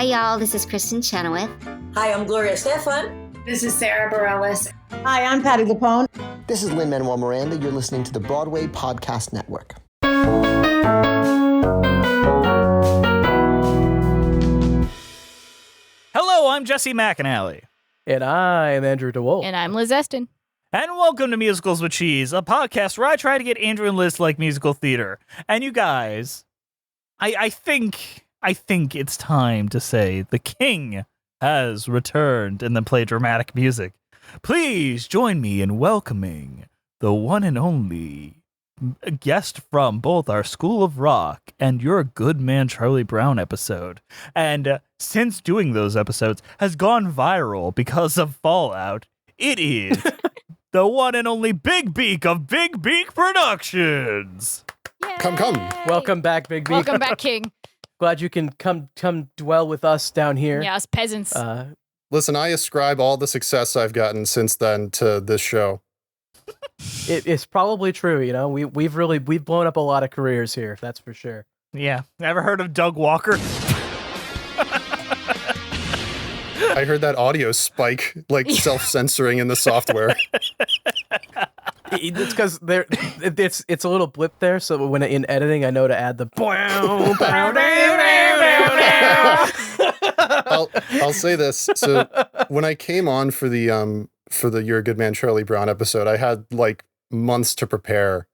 Hi, y'all. This is Kristen Chenoweth. Hi, I'm Gloria Stefan. This is Sarah Bareilles. Hi, I'm Patty Lapone. This is Lin-Manuel Miranda. You're listening to the Broadway Podcast Network. Hello, I'm Jesse McAnally. And I'm Andrew DeWolf. And I'm Liz Eston. And welcome to Musicals with Cheese, a podcast where I try to get Andrew and Liz to like musical theater. And you guys, I think it's time to say the king has returned and then play dramatic music. Please join me in welcoming the one and only guest from both our School of Rock and Your Good Man Charlie Brown episode. And since doing those episodes has gone viral because of Fallout, it is the one and only Big Beak of Big Beak Productions. Yay! Come. Welcome back, Big Beak. Welcome back, King. Glad you can come dwell with us down here. Yeah, us peasants. Listen, I ascribe all the success I've gotten since then to this show. It's probably true, you know. We've blown up a lot of careers here, that's for sure. Yeah, ever heard of Doug Walker? I heard that audio spike, like self-censoring in the software. It's because it's a little blip there, so when in editing, I know to add the. I'll say this. So when I came on for the You're a Good Man Charlie Brown episode, I had like months to prepare.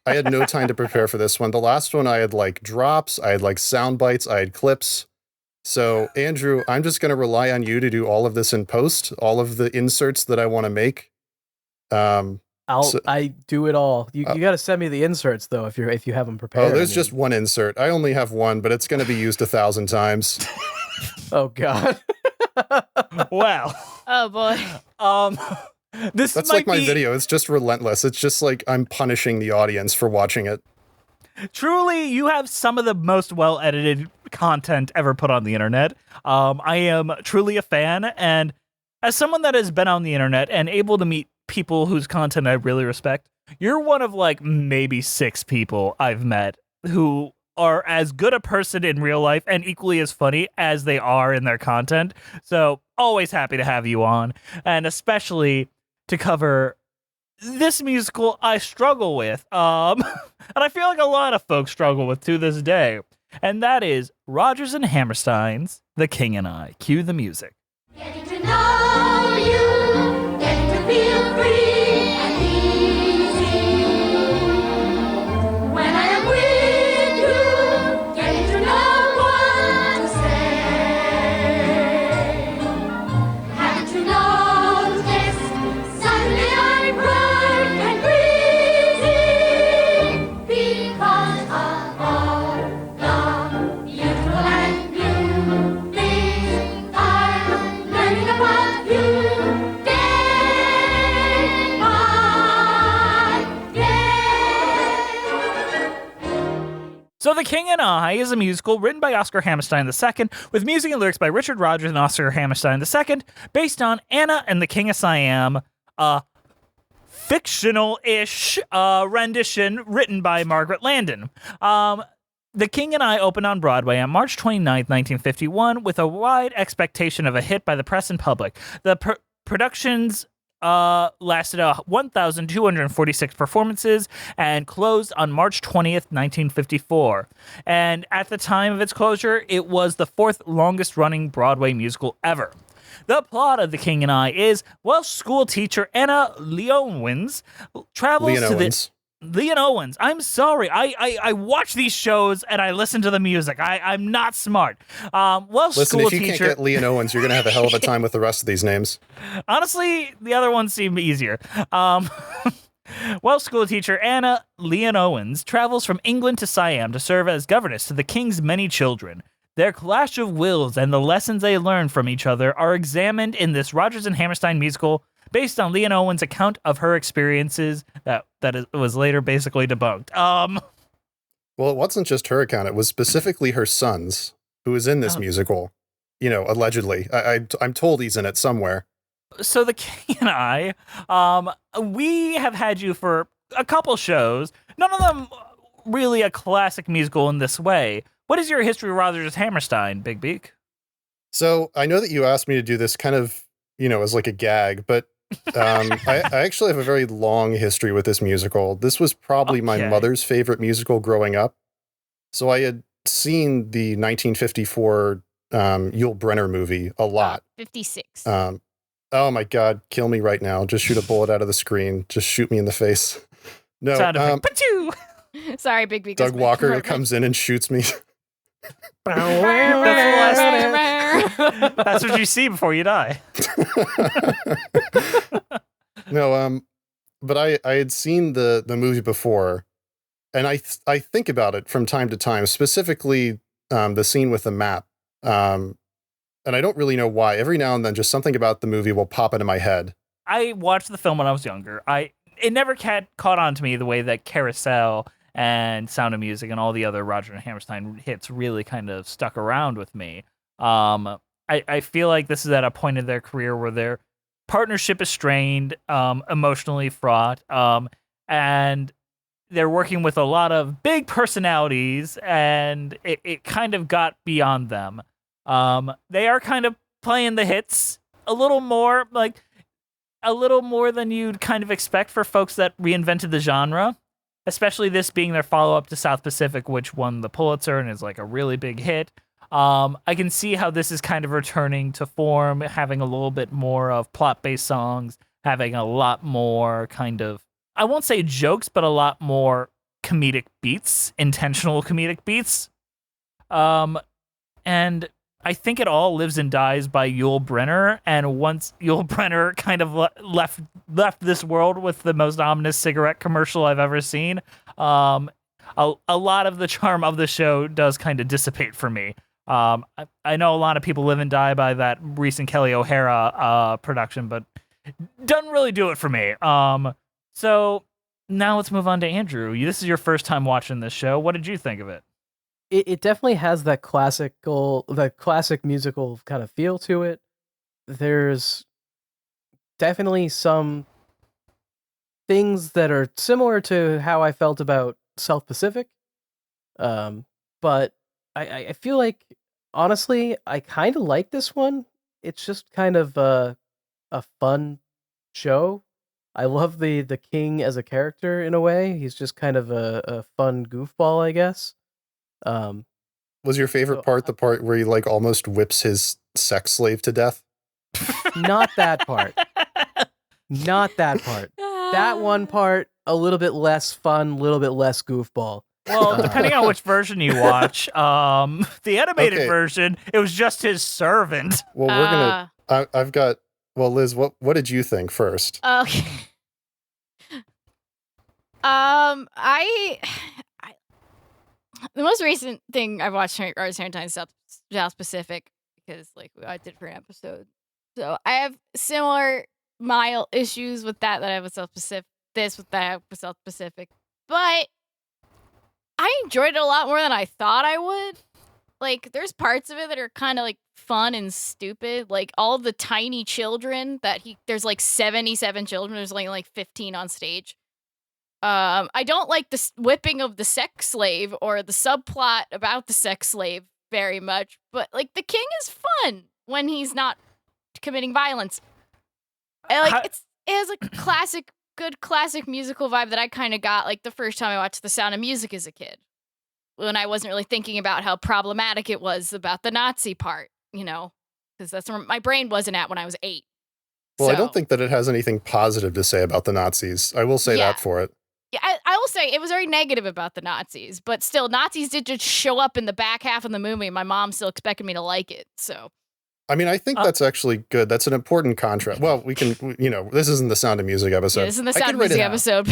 I had no time to prepare for this one. The last one, I had like drops, I had like sound bites, I had clips. So Andrew, I'm just going to rely on you to do all of this in post, all of the inserts that I want to make. I do it all. You got to send me the inserts though if you have them prepared. Oh, there's just one insert. I only have one, but it's going to be used 1,000 times. Oh God. Wow. Oh boy. That's like my video. It's just relentless. It's just like I'm punishing the audience for watching it. Truly, you have some of the most well-edited content ever put on the internet. I am truly a fan, and as someone that has been on the internet and able to meet people whose content I really respect, you're one of like maybe 6 people I've met who are as good a person in real life and equally as funny as they are in their content. So always happy to have you on, and especially to cover this musical I struggle with, and I feel like a lot of folks struggle with to this day, and that is Rodgers and Hammerstein's The King and I. Cue the music. Getting to know you, getting to feel free and easy. When I am with you, getting to know what to say. Having to know this, suddenly I'm bright and breezy because of all the beautiful and new things I'm learning about you day by day. So The King and I is a musical written by Oscar Hammerstein II, with music and lyrics by Richard Rodgers and Oscar Hammerstein II, based on Anna and the King of Siam, a fictional-ish rendition written by Margaret Landon. The King and I opened on Broadway on March 29th, 1951, with a wide expectation of a hit by the press and public. The productions lasted 1,246 performances and closed on March 20th, 1954. And at the time of its closure, it was the 4th longest-running Broadway musical ever. The plot of The King and I is Welsh school teacher Anna Leonowens travels to the... Leonowens. I'm sorry. I watch these shows and I listen to the music. I'm not smart. Welsh Listen, school if you teacher... can't get Leonowens, you're going to have a hell of a time with the rest of these names. Honestly, the other ones seem easier. Welsh school teacher Anna Leonowens travels from England to Siam to serve as governess to the king's many children. Their clash of wills and the lessons they learn from each other are examined in this Rodgers and Hammerstein musical based on Leonowens' account of her experiences that was later basically debunked. Well, it wasn't just her account. It was specifically her son's, who was in this musical, you know, allegedly. I'm told he's in it somewhere. So The King and I, we have had you for a couple shows, none of them really a classic musical in this way. What is your history with Rodgers and Hammerstein, Big Beak? So I know that you asked me to do this kind of, as like a gag, but I actually have a very long history with this musical. This was probably my mother's favorite musical growing up. So I had seen the 1954 Yul Brynner movie a lot. 56. Oh my God, kill me right now. Just shoot a bullet out of the screen. Just shoot me in the face. No, Sound effect. Pachoo! Sorry, Big Beak. Doug Walker comes in and shoots me. That's what you see before you die. No, but I had seen the movie before, and I think about it from time to time, specifically the scene with the map. And I don't really know why. Every now and then, just something about the movie will pop into my head. I watched the film when I was younger. It never caught on to me the way that Carousel and Sound of Music and all the other Roger and Hammerstein hits really kind of stuck around with me. I feel like this is at a point in their career where their partnership is strained, emotionally fraught, and they're working with a lot of big personalities, and it kind of got beyond them. They are kind of playing the hits a little more than you'd kind of expect for folks that reinvented the genre, especially this being their follow-up to South Pacific, which won the Pulitzer and is like a really big hit. I can see how this is kind of returning to form, having a little bit more of plot-based songs, having a lot more kind of, I won't say jokes, but a lot more comedic beats, intentional comedic beats. And I think it all lives and dies by Yul Brynner. And once Yul Brynner kind of left this world with the most ominous cigarette commercial I've ever seen, a lot of the charm of the show does kind of dissipate for me. I know a lot of people live and die by that recent Kelly O'Hara production, but doesn't really do it for me. So now let's move on to Andrew. This is your first time watching this show. What did you think of it? It definitely has that classic musical kind of feel to it. There's definitely some things that are similar to how I felt about South Pacific. But I feel like, honestly, I kind of like this one. It's just kind of a fun show. I love the king as a character in a way. He's just kind of a fun goofball, I guess. Was your favorite part the part where he like almost whips his sex slave to death? Not that part. Not that part. That one part, a little bit less fun, a little bit less goofball. Well, depending on which version you watch, the animated version, it was just his servant. Well, we're gonna. I've got. Well, Liz, what did you think first? Okay. The most recent thing I've watched is South Pacific, because like I did for an episode. So I have similar mild issues with that I have with South Pacific. With South Pacific, but I enjoyed it a lot more than I thought I would. Like, there's parts of it that are kind of like fun and stupid. Like all the tiny children there's like 77 children. There's only like 15 on stage. I don't like the whipping of the sex slave or the subplot about the sex slave very much, but like the king is fun when he's not committing violence. And, like it has a good classic musical vibe that I kind of got like the first time I watched The Sound of Music as a kid, when I wasn't really thinking about how problematic it was about the Nazi part, because that's where my brain wasn't at when I was 8. Well, I don't think that it has anything positive to say about the Nazis. I will say that for it. Yeah, I will say it was very negative about the Nazis, but still, Nazis did just show up in the back half of the movie, and my mom still expected me to like it, so. I mean, I think that's actually good. That's an important contrast. Well, we can, this isn't the Sound of Music episode. Yeah, this isn't the Sound of Music episode.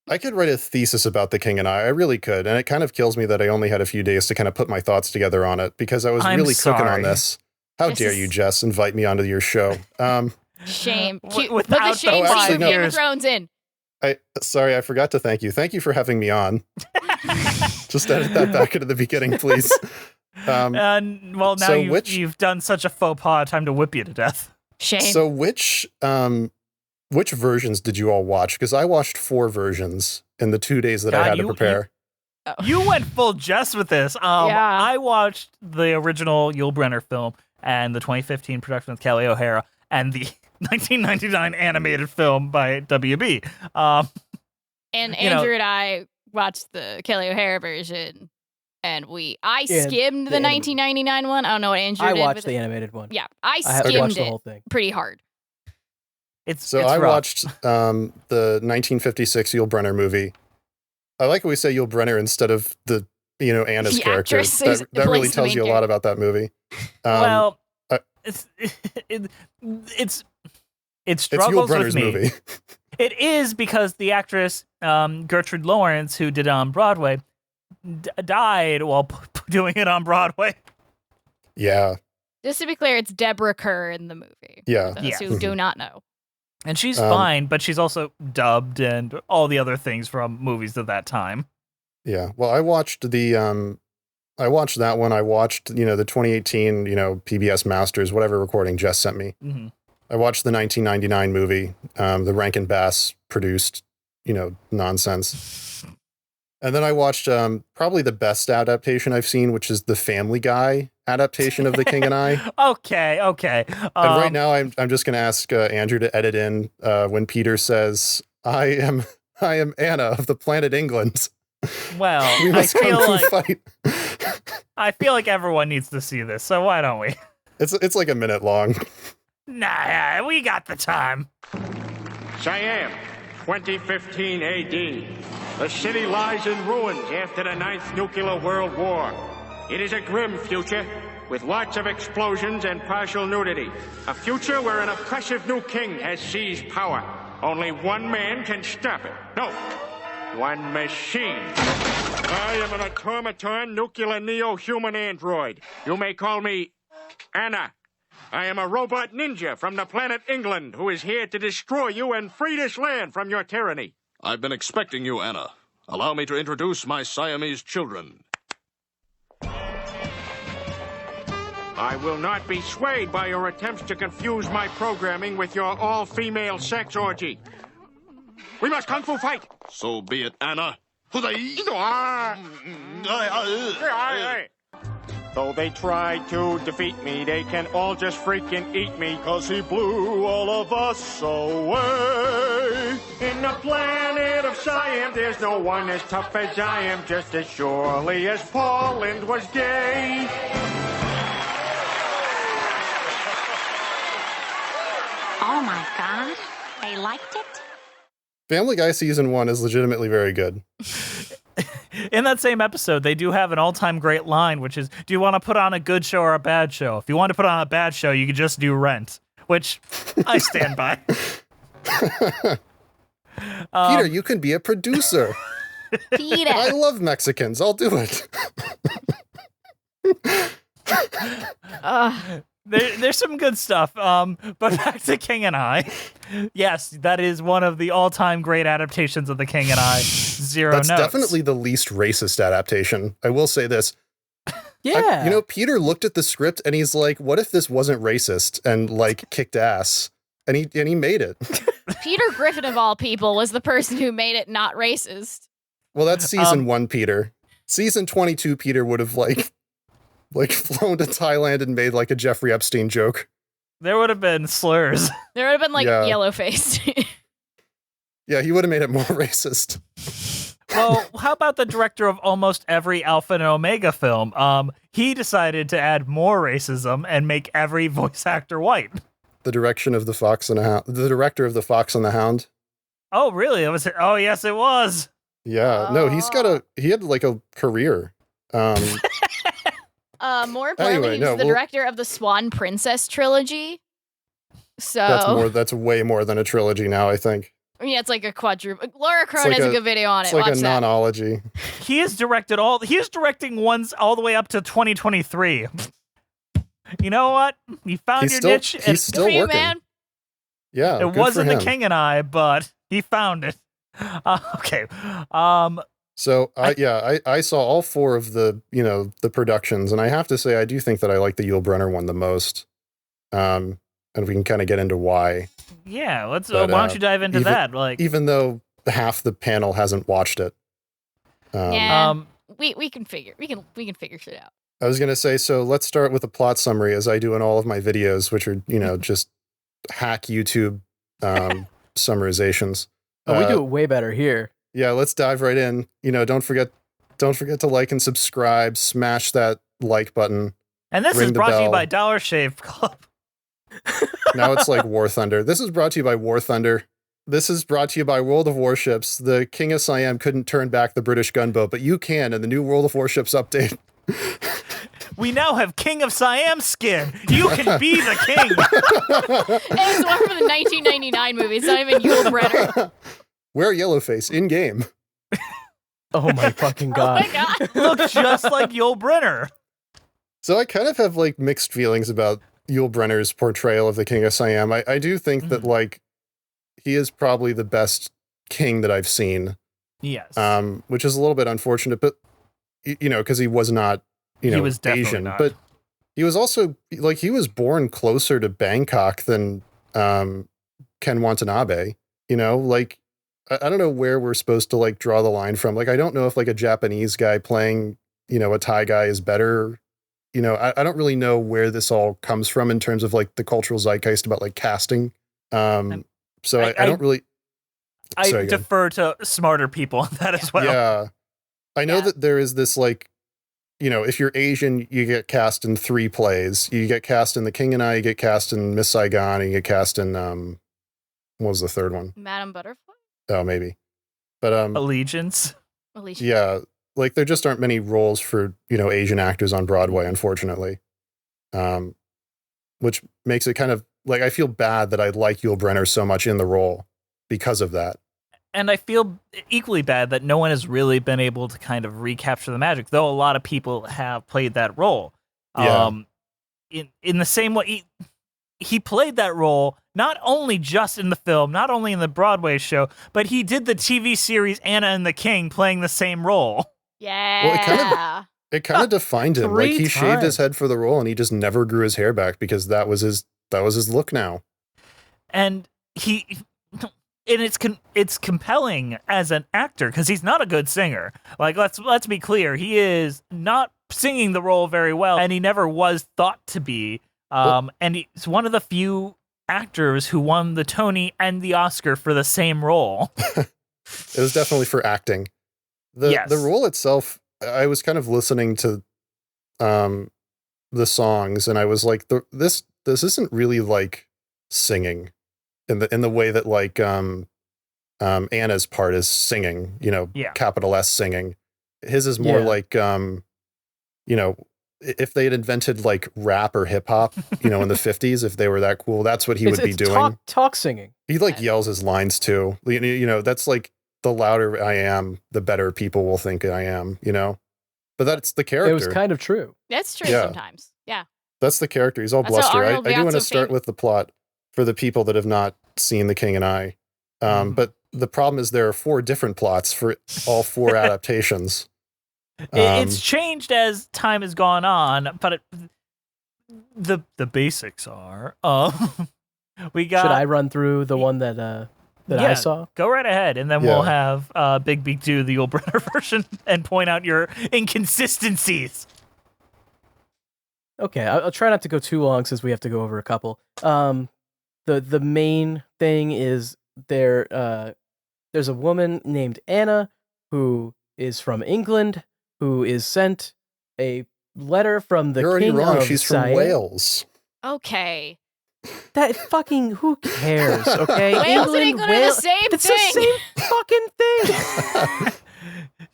I could write a thesis about The King and I really could, and it kind of kills me that I only had a few days to kind of put my thoughts together on it, because I was really cooking on this. How dare you, Jess, invite me onto your show? Shame. Put Without the shame actually, no. Game of Thrones in. Sorry, I forgot to thank you. Thank you for having me on. Just edit that back into the beginning, please. Now you've done such a faux pas, time to whip you to death. Shame. So which versions did you all watch? Because I watched 4 versions in the 2 days that I had to prepare. You went full Jess with this. I watched the original Yul Brynner film, and the 2015 production with Kelly O'Hara, and the 1999 animated film by WB. And you know- Andrew and I watched the Kelly O'Hara version, and I skimmed the 1999 one. I don't know what Andrew I did. watched with the it. animated one. Yeah, I I haven't skimmed watched the it whole thing. pretty hard. It's I rough. watched the 1956 Yul Brynner movie. I like how we say Yul Brynner instead of the Anna's The character. actress who's That really plays the tells main you a lot about that movie. Well, I- it it's struggles Yul Brynner's with me. movie. It is because the actress Gertrude Lawrence, who did it on Broadway, died while doing it on Broadway. Yeah, Just to be clear, it's Deborah Kerr in the movie. yeah. For those who do not know. And she's fine, but she's also dubbed and all the other things from movies of that time. Yeah. Well, I watched that one. I watched, the 2018, PBS Masters, whatever recording Jess sent me. Mm-hmm. I watched the 1999 movie, the Rankin Bass produced, nonsense. And then I watched probably the best adaptation I've seen, which is the Family Guy adaptation of The King and I. Okay. And right now I'm just going to ask Andrew to edit in when Peter says, I am Anna of the planet England. Well, We I must feel come to like fight. everyone needs to see this, so why don't we? It's like a minute long. Nah, we got the time. Siam, 2015 AD. The city lies in ruins after the Ninth Nuclear World War. It is a grim future with lots of explosions and partial nudity. A future where an oppressive new king has seized power. Only one man can stop it. No, one machine. I am an automaton nuclear neo-human android. You may call me Anna. I am a robot ninja from the planet England who is here to destroy you and free this land from your tyranny. I've been expecting you, Anna. Allow me to introduce my Siamese children. I will not be swayed by your attempts to confuse my programming with your all-female sex orgy. We must kung fu fight. So be it, Anna. Though they tried to defeat me, they can all just freaking eat me, 'cause he blew all of us away. In the planet of Siam, there's no one as tough as I am, just as surely as Poland was gay. Oh my gosh, they liked it? Family Guy season 1 is legitimately very good. In that same episode, they do have an all-time great line, which is, do you want to put on a good show or a bad show? If you want to put on a bad show, you could just do Rent, which I stand by. Peter, you can be a producer. Peter. I love Mexicans. I'll do it. There's some good stuff. But back to King and I. Yes, that is one of the all-time great adaptations of The King and I. Zero That's notes. definitely the least racist adaptation. I will say this. Yeah. Peter looked at the script and he's like, what if this wasn't racist, and like kicked ass? And he made it. Peter Griffin, of all people, was the person who made it not racist. Well, that's season 1 Peter. Season 22 Peter would have like flown to Thailand and made like a Jeffrey Epstein joke. There would have been slurs. There would have been, like, Yeah. yellow-faced. Yeah, he would have made it more racist. Well, how about the director of almost every Alpha and Omega film? He decided to add more racism and make every voice actor white. The direction of the Fox and the Hound. The director of the Fox and the Hound. Oh, really? Oh, yes, it was. Yeah, no, he had like a career. More importantly, Anyway, he was no, the director of the Swan Princess trilogy. So That's way more than a trilogy now, I think. yeah, it's like a quadruple. Laura Crone like has a a- good video on It's it. like Watch a that. nonology. He is directing ones all the way up to 2023. You know what? You found your niche. He's and still For you, working. man. Yeah, it good wasn't for The him. King and I, but he found it. Okay. So I saw all 4 of the the productions, and I have to say I do think that I like the Yul Brynner one the most. And we can kind of get into why, Yeah, let's. But, why don't you dive into even- that? Like, even though half the panel hasn't watched it. Yeah. We can figure shit out. I was going to say, so let's start with a plot summary as I do in all of my videos, which are, just hack YouTube summarizations. Oh, we do it way better here. Yeah, let's dive right in. Don't forget to like and subscribe, smash that like button. And this Ring is the brought to you bell. by Dollar Shave Club. Now it's like War Thunder. This is brought to you by War Thunder. This is brought to you by World of Warships. The King of Siam couldn't turn back the British gunboat, but you can in the new World of Warships update. We now have King of Siam skin. You can be the king. And it's one from the 1999 movie. It's not even Yul Brynner. Wear Yellowface in game. Oh my fucking Oh god. my god. Look just like Yul Brynner. So I kind of have like mixed feelings about Yul Brynner's portrayal of the King of Siam. I do think that like he is probably the best king that I've seen. Yes. Which is a little bit unfortunate, but because he was not, He was definitely Asian, not. but he was also like he was born closer to Bangkok than Ken Watanabe. Like I don't know where we're supposed to like draw the line from. Like I don't know if like a Japanese guy playing a Thai guy is better. I don't really know where this all comes from in terms of like the cultural zeitgeist about like casting. So I don't really. I Sorry, go ahead. defer to smarter people on that as well. Yeah. I know that there is this like, if you're Asian, you get cast in 3 plays. You get cast in The King and I, you get cast in Miss Saigon, and you get cast in what was the third one? Madam Butterfly? Oh, maybe. But Allegiance. Alicia. yeah, like there just aren't many roles for, Asian actors on Broadway, unfortunately. Which makes it kind of like I feel bad that I like Yul Brynner so much in the role because of that. And I feel equally bad that no one has really been able to kind of recapture the magic, though a lot of people have played that role. Yeah. In the same way, he played that role not only just in the film, not only in the Broadway show, but he did the TV series Anna and the King playing the same role. Yeah. It kind of defined him. Like 3 he shaved his times. head for the role and he just never grew his hair back because that was his look now. And it's compelling as an actor because he's not a good singer. Like let's be clear, he is not singing the role very well, and he never was thought to be. And he's one of the few actors who won the Tony and the Oscar for the same role. It was definitely for acting. The role itself, I was kind of listening to the songs and I was like, this isn't really like singing in the way that like Anna's part is singing, capital S singing. His is more like if they had invented like rap or hip hop, in the 50s, if they were that cool, that's what he would be doing. Talk singing. He like yells his lines too. That's like the louder I am, the better people will think I am, But that's the character. It was kind of true. That's true Yeah. sometimes. Yeah. That's the character. He's all That's how bluster. I Arnold do want to Viazzo start fame- with the plot for the people that have not seen The King and I. But the problem is there are 4 different plots for all 4 adaptations. It's changed as time has gone on, but the basics are we got. Should I run through the one that I Yeah, saw? Go right ahead, and then we'll have Big Beak do the Yul Brynner version and point out your inconsistencies. Okay, I'll try not to go too long since we have to go over a couple. The main thing is there's a woman named Anna who is from England who is sent a letter from the You're already king wrong. of She's from Siam. Wales. Okay. That fucking who cares? Okay, Wales and England are the Wales- same it's thing. the same fucking thing.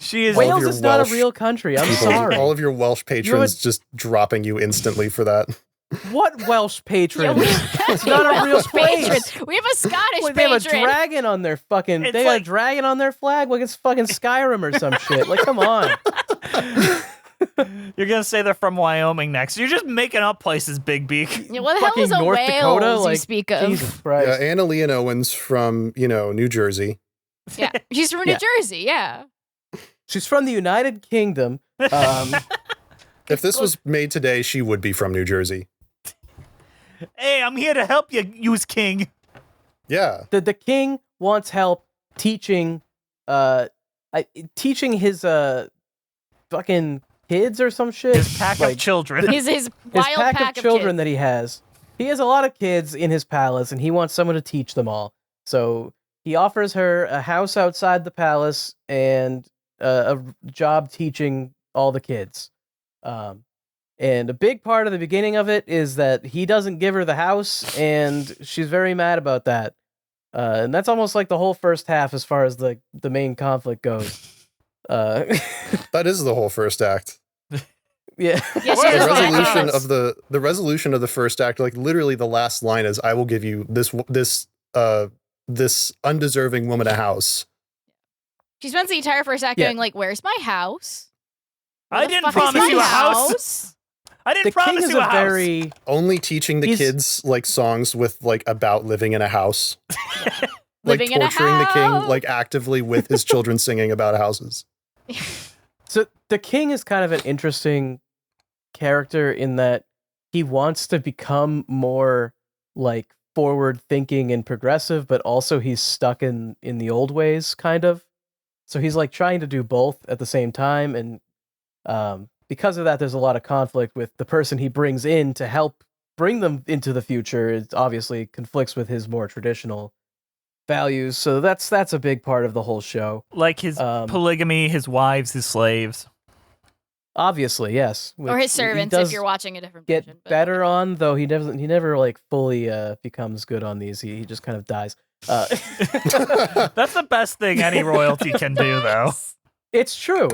She is All of Wales your is not Welsh a real country. I'm people- sorry. All of your Welsh patrons just dropping you instantly for that. What Welsh patron? Yeah, we It's not a real Welsh place. patron. We have a Scottish Wait, they have a patron. dragon on their fucking. It's They got a like- dragon on their flag, like it's fucking Skyrim or some shit. Like, come on. You're gonna say they're from Wyoming next. You're just making up places, Big Beak. Yeah, what the hell Fucking is a North Wales Dakota, you like speak of? Jesus Christ. Yeah, Anna Leon Owens from, New Jersey. Yeah, she's from Yeah. New Jersey. Yeah. She's from the United Kingdom. If this was made today, she would be from New Jersey. Hey, I'm here to help you, use king. Yeah. The king wants help teaching, teaching his fucking kids or some shit. His pack of children. His wild pack of children kids. that he has. He has a lot of kids in his palace, and he wants someone to teach them all. So he offers her a house outside the palace and a job teaching all the kids. And a big part of the beginning of it is that he doesn't give her the house, and she's very mad about that. And that's almost like the whole first half as far as the main conflict goes. That is the whole first act. Yeah. Yes, The yes, resolution yes. of the resolution of the first act, like literally the last line is, "I will give you this undeserving woman a house." She spends the entire first act going like, "Where's my house? Where I the didn't fuck is promise my you a house. I didn't The king promise is you a a house. very Only teaching the He's- kids like songs with like about living in a house, like Living in a torturing the king, house. like actively with his children singing about houses. So the king is kind of an interesting character in that he wants to become more like forward thinking and progressive, but also he's stuck in the old ways, kind of. So he's like trying to do both at the same time, and because of that, there's a lot of conflict with the person he brings in to help bring them into the future. It obviously conflicts with his more traditional values, so that's a big part of the whole show. Like his polygamy, his wives, his slaves. Obviously, yes. Or Which his he servants does if you're watching a different get version. but- better on, though he never like fully becomes good on these. He just kind of dies. That's the best thing any royalty can do, though. It's true.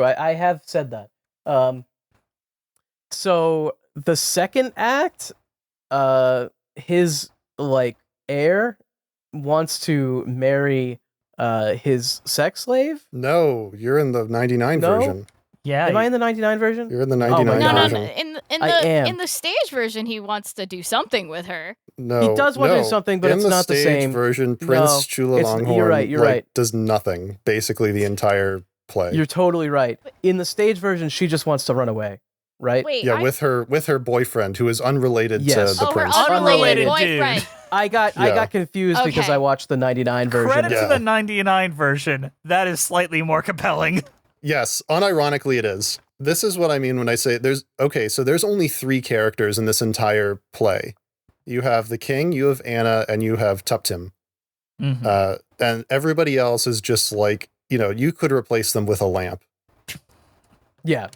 I have said that. So the second act, his like heir wants to marry his sex slave. No, you're in the 99 No? version. Yeah. Am I in the 99 version? You're in the my 99 No, no, version. no. In I am. the stage version, he wants to do something with her. No, He does want to do no. something, but in it's the not the stage same. version. No, Prince Chula it's- Longhorn, you're right, you're like, right. does nothing basically the entire play. You're totally right. In the stage version, she just wants to run away, right? Wait, yeah, with her boyfriend who is unrelated Yes. to the her prince. Unrelated unrelated boyfriend. dude. I got confused because Okay. I watched the 99 version. Credit Yeah. to the 99 version. That is slightly more compelling. Yes, unironically it is. This is what I mean when I say there's only 3 characters in this entire play. You have the king, you have Anna, and you have Tuptim. Mhm. And everybody else is just like, you could replace them with a lamp. Yeah.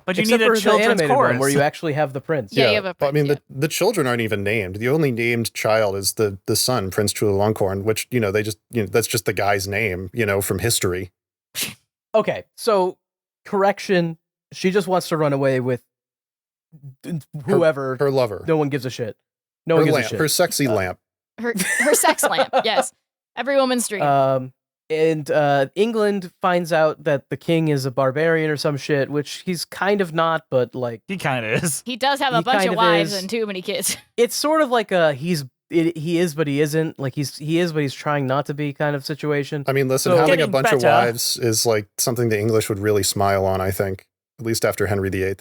But you Except need for a the children's animated chorus. one where you actually have the prince. Yeah, you have a but I mean, prince, the children aren't even named. The only named child is the son, Prince Chula Longhorn, which, they just, that's just the guy's name, from history. Okay, so correction, she just wants to run away with whoever. Her lover. No one gives a shit. No her one gives lamp, a shit. her sexy lamp. Her sex lamp. Yes, every woman's dream. And England finds out that the king is a barbarian or some shit, which he's kind of not, but like He kind of is. he does have a he bunch kind of of wives is. and too many kids. it's sort of like a he is but he isn't. Like he is but he's trying not to be kind of situation. I mean, listen, So- having a Getting bunch of better. wives is like something the English would really smile on, I think. At least after Henry VIII.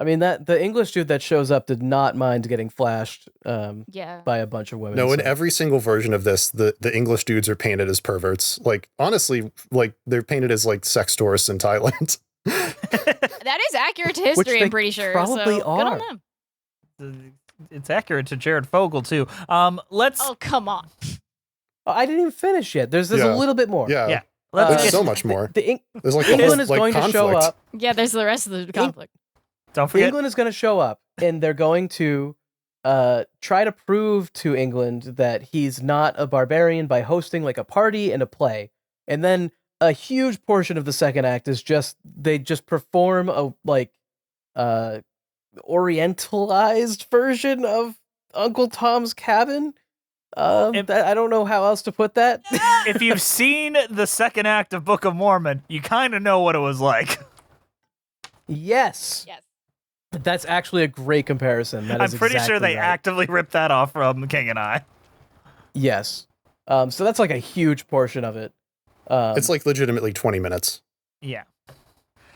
I mean that the English dude that shows up did not mind getting flashed Yeah. by a bunch of women. No, in so- every single version of this, the English dudes are painted as perverts. Like, honestly, like they're painted as like sex tourists in Thailand. That is accurate to Which history, they I'm pretty sure. probably so good on are. them. It's accurate to Jared Fogle too. Let's Oh, come on. Oh, I didn't even finish yet. There's Yeah. a little bit more. Yeah. Yeah. let's There's get, so much more. There's like England the is whole, going like, to show conflict. up. Yeah, there's the rest of the conflict. don't forget. England is going to show up, and they're going to try to prove to England that he's not a barbarian by hosting like a party and a play. And then a huge portion of the second act is they just perform a like orientalized version of Uncle Tom's Cabin. I don't know how else to put that. If you've seen the second act of Book of Mormon, you kind of know what it was like. Yes. Yes. That's actually a great comparison. That I'm is pretty sure exactly they right. actively ripped that off from King and I. Yes. So that's like a huge portion of it. It's like legitimately 20 minutes. Yeah.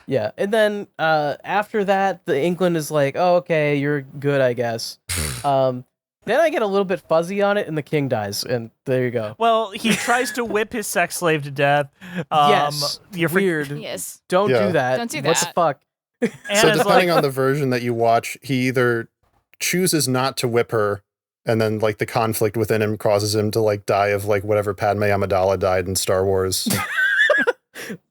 Yeah. And then after that, the England is like, oh, okay, you're good, I guess. Then I get a little bit fuzzy on it, and the king dies, and there you go. Well, he tries to whip his sex slave to death. Yes, you're weird. Yes. Don't Yeah. do that. Don't do What the that. fuck? So Anna's depending like, on the version that you watch, he either chooses not to whip her, and then like the conflict within him causes him to like die of like whatever Padme Amidala died in Star Wars,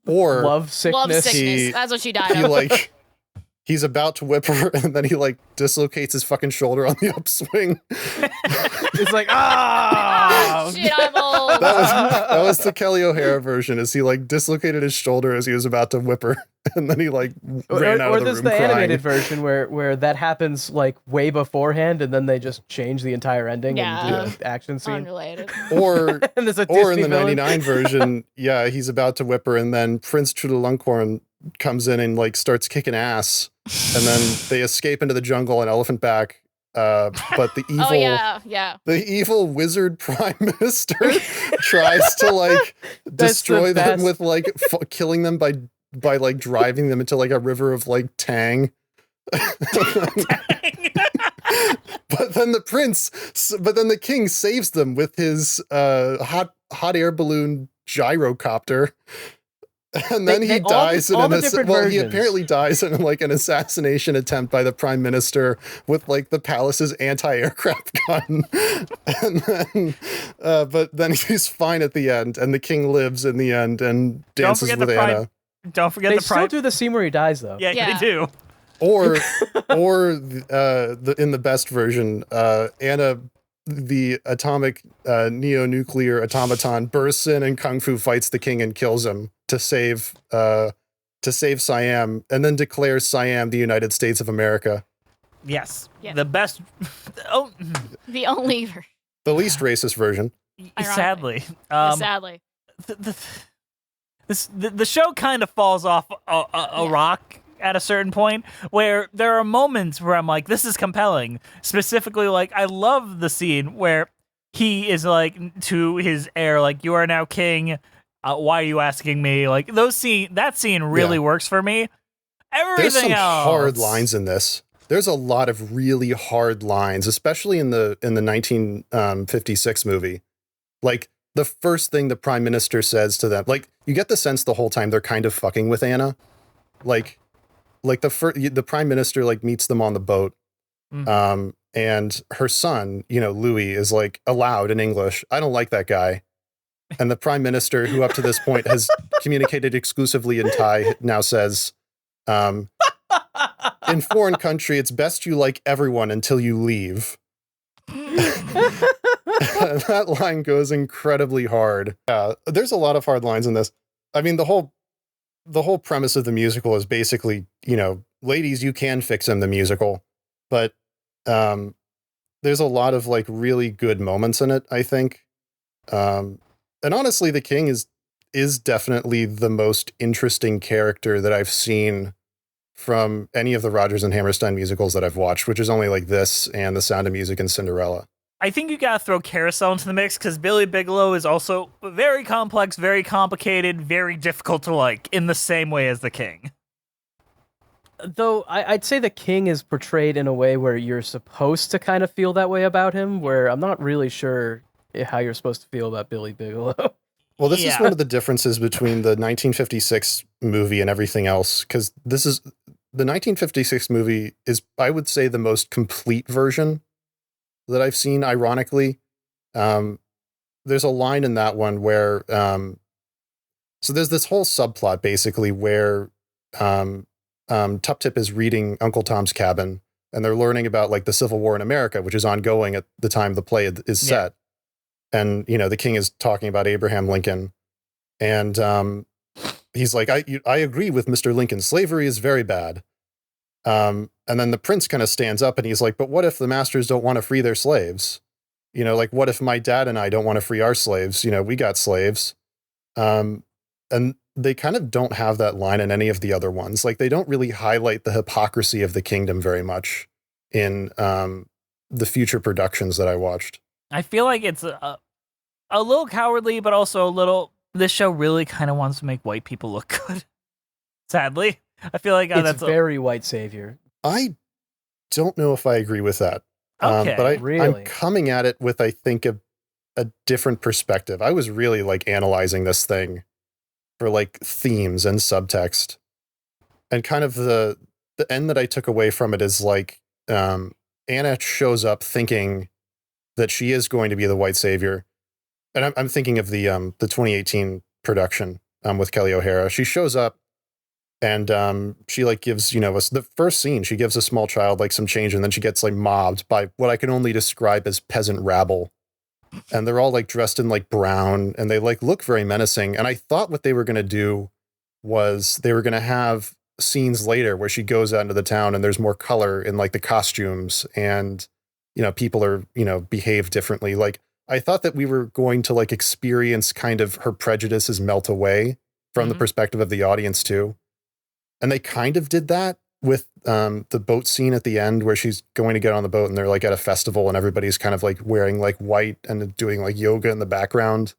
or Love sickness. Love sickness. He- That's what she died he of. like he's about to whip her, and then he like dislocates his fucking shoulder on the upswing. It's like, ah! Shit, I'm old. That was the Kelly O'Hara version. Is he like dislocated his shoulder as he was about to whip her, and then he like ran out Or of the there's room the crying. animated version where that happens like way beforehand, and then they just change the entire ending and do an action scene. Unrelated. Or And there's a or in Disney the villain. 99 version, yeah, he's about to whip her, and then Prince Chulalongkorn comes in and like starts kicking ass, and then they escape into the jungle on elephant back. But the evil, Oh yeah. the evil wizard prime minister tries to like That's destroy the them best. with like killing them by like driving them into like a river of like Tang. But then the king saves them with his hot air balloon gyrocopter. And then he dies all the he different versions. apparently dies in like an assassination attempt by the prime minister with like the palace's anti-aircraft gun. And then but then he's fine at the end, and the king lives in the end and dances forget with the prime- Anna. don't forget They the still prime. do the scene where he dies, though. Yeah, Yeah. they do. Or in the best version, Anna, the atomic neo-nuclear automaton, bursts in and kung fu fights the king and kills him to save Siam, and then declares Siam the United States of America. Yes, Yeah. the best. Oh, The only. The least racist version. sadly, Sadly. the show kind of falls off a rock at a certain point, where there are moments where I'm like, this is compelling. Specifically, like, I love the scene where he is like to his heir, like, you are now king. Why are you asking me? Like, that scene really works for me. Everything There's some else, hard lines in this. There's a lot of really hard lines, especially in the 1956 movie. Like, the first thing the prime minister says to them, like, you get the sense the whole time they're kind of fucking with Anna. Like the prime minister like meets them on the boat, and her son, Louis, is like allowed in English. I don't like that guy. And the prime minister, who up to this point has communicated exclusively in Thai, now says, in foreign country, it's best you like everyone until you leave. That line goes incredibly hard. Yeah, there's a lot of hard lines in this. I mean, the whole premise of the musical is basically, ladies, you can fix him, the musical, but there's a lot of like really good moments in it, I think. And honestly, the king is definitely the most interesting character that I've seen from any of the Rodgers and Hammerstein musicals that I've watched, which is only like this and The Sound of Music and Cinderella. I think you gotta throw Carousel into the mix, because Billy Bigelow is also very complex, very complicated, very difficult to like in the same way as the king. Though I'd say the king is portrayed in a way where you're supposed to kind of feel that way about him, where I'm not really sure how you're supposed to feel about Billy Bigelow. Well, this is Yeah. one of the differences between the 1956 movie and everything else, because the 1956 movie is, I would say, the most complete version that I've seen, ironically. There's a line in that one where, so there's this whole subplot, basically, where Tup Tip is reading Uncle Tom's Cabin, and they're learning about, like, the Civil War in America, which is ongoing at the time the play is set. And, the king is talking about Abraham Lincoln. And he's like, I agree with Mr. Lincoln. Slavery is very bad. And then the prince kind of stands up and he's like, but what if the masters don't want to free their slaves? Like, what if my dad and I don't want to free our slaves? We got slaves. And they kind of don't have that line in any of the other ones. Like, they don't really highlight the hypocrisy of the kingdom very much in the future productions that I watched. I feel like it's a little cowardly, but also a little. This show really kind of wants to make white people look good. Sadly, I feel like It's that's very white savior. I don't know if I agree with that. Okay, but I'm really? coming at it with, I think, a different perspective. I was really like analyzing this thing for like themes and subtext, and kind of the end that I took away from it is like Anna shows up thinking that she is going to be the white savior, and I'm thinking of the 2018 production with Kelly O'Hara. She shows up and she like gives, the first scene, she gives a small child like some change, and then she gets like mobbed by what I can only describe as peasant rabble. And they're all like dressed in like brown, and they like look very menacing. And I thought what they were going to do was they were going to have scenes later where she goes out into the town and there's more color in like the costumes, and, people are, behave differently. Like, I thought that we were going to like experience kind of her prejudices melt away from the perspective of the audience too. And they kind of did that with the boat scene at the end where she's going to get on the boat and they're like at a festival and everybody's kind of like wearing like white and doing like yoga in the background.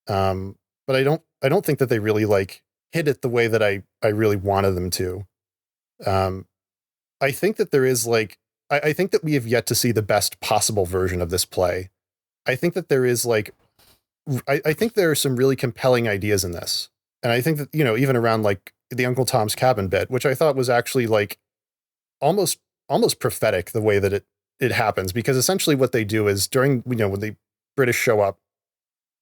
But I don't think that they really like hit it the way that I really wanted them to. I think that there is like, I think that we have yet to see the best possible version of this play. I think that there is like, I think there are some really compelling ideas in this. And I think that, even around like the Uncle Tom's Cabin bit, which I thought was actually like almost prophetic the way that it happens, because essentially what they do is during, when the British show up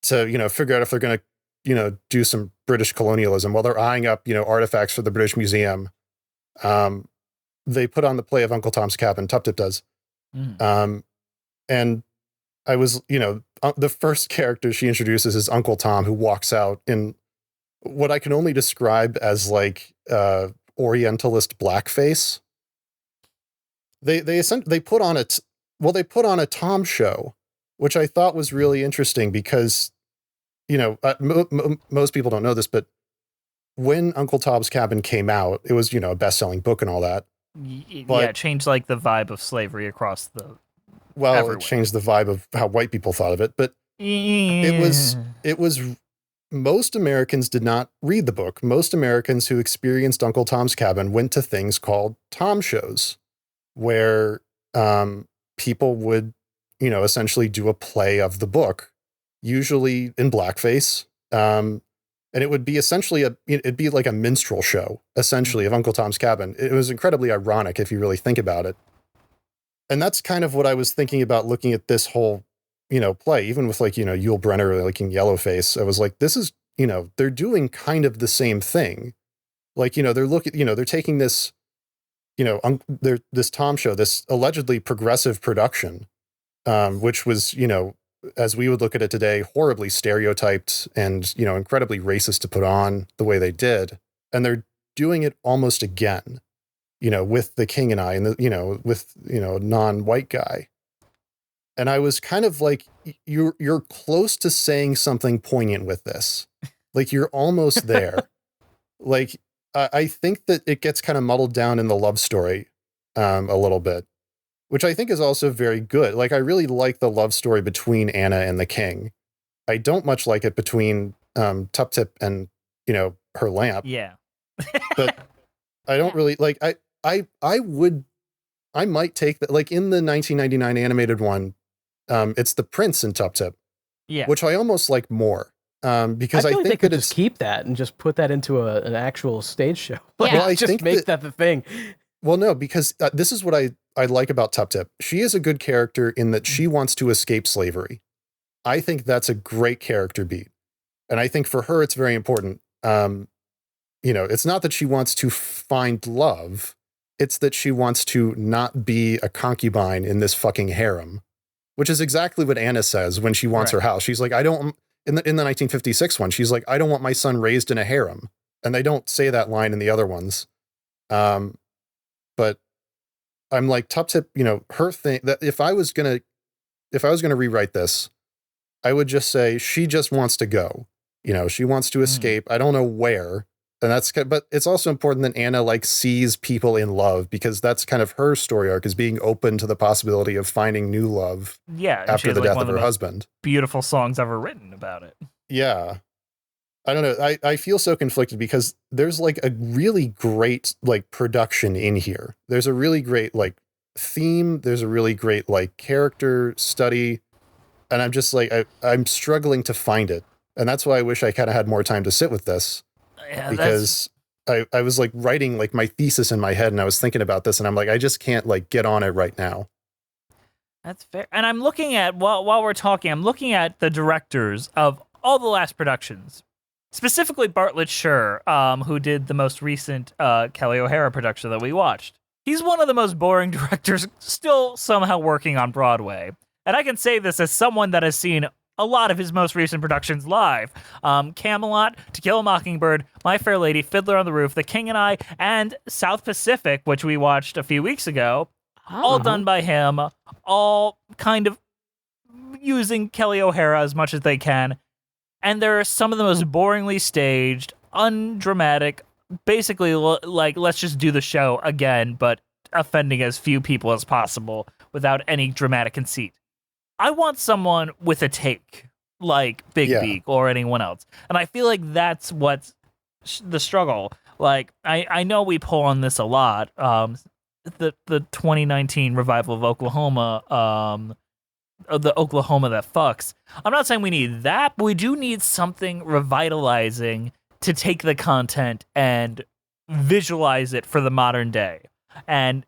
to, figure out if they're going to, do some British colonialism while they're eyeing up, artifacts for the British Museum, they put on the play of Uncle Tom's Cabin, Tup Tip does. And I was, the first character she introduces is Uncle Tom, who walks out in what I can only describe as like Orientalist blackface. They put on a Tom show, which I thought was really interesting because, most people don't know this, but when Uncle Tom's Cabin came out, it was, a best-selling book and all that. But, it changed like the vibe of slavery across the. Well, everywhere. It changed the vibe of how white people thought of it, but it was. Most Americans did not read the book. Most Americans who experienced Uncle Tom's Cabin went to things called Tom shows, where people would, essentially do a play of the book, usually in blackface. And it would be essentially it'd be like a minstrel show, essentially, of Uncle Tom's Cabin. It was incredibly ironic if you really think about it. And that's kind of what I was thinking about looking at this whole play, even with like, Yul Brynner, like in Yellowface. I was like, this is, they're doing kind of the same thing. Like, they're taking this, this Tom show, this allegedly progressive production, which was, as we would look at it today, horribly stereotyped and, incredibly racist to put on the way they did. And they're doing it almost again, with The King and I and with, a non-white guy. And I was kind of like, you're close to saying something poignant with this. Like, you're almost there. Like, I think that it gets kind of muddled down in the love story a little bit, which I think is also very good. Like, I really like the love story between Anna and the king. I don't much like it between Tup Tip and, her lamp. Yeah. But I don't really, like, I might take that, like, in the 1999 animated one, it's the prince in Tup Tip, which I almost like more, because I feel like think they could that just keep that and just put that into an actual stage show. Yeah. Well, I just think make that the thing. Well, no, because this is what I like about Tup Tip. She is a good character in that she wants to escape slavery. I think that's a great character beat, and I think for her it's very important. It's not that she wants to find love; it's that she wants to not be a concubine in this fucking harem. Which is exactly what Anna says when she wants her house. She's like, I don't, in the 1956 one, she's like, I don't want my son raised in a harem. And they don't say that line in the other ones. But I'm like, Tup Tip, her thing, that if I was going to rewrite this, I would just say, she just wants to go. She wants to escape. I don't know where. And but it's also important that Anna like sees people in love, because that's kind of her story arc, is being open to the possibility of finding new love. Yeah. After the death of her husband. Beautiful songs ever written about it. Yeah. I don't know. I feel so conflicted because there's like a really great like production in here. There's a really great like theme. There's a really great like character study. And I'm just like, I'm struggling to find it. And that's why I wish I kind of had more time to sit with this. Yeah, because I was like writing like my thesis in my head and I was thinking about this and I'm like, I just can't like get on it right now. That's fair. And I'm looking at, while we're talking, I'm looking at the directors of all the last productions. Specifically Bartlett Sher, who did the most recent Kelly O'Hara production that we watched. He's one of the most boring directors still somehow working on Broadway. And I can say this as someone that has seen a lot of his most recent productions live. Camelot, To Kill a Mockingbird, My Fair Lady, Fiddler on the Roof, The King and I, and South Pacific, which we watched a few weeks ago. All done by him, all kind of using Kelly O'Hara as much as they can. And they're some of the most boringly staged, undramatic, basically like, let's just do the show again, but offending as few people as possible without any dramatic conceit. I want someone with a take, like Big Beak or anyone else. And I feel like that's what's the struggle. Like, I know we pull on this a lot. The 2019 revival of Oklahoma, the Oklahoma That Fucks. I'm not saying we need that, but we do need something revitalizing to take the content and visualize it for the modern day. And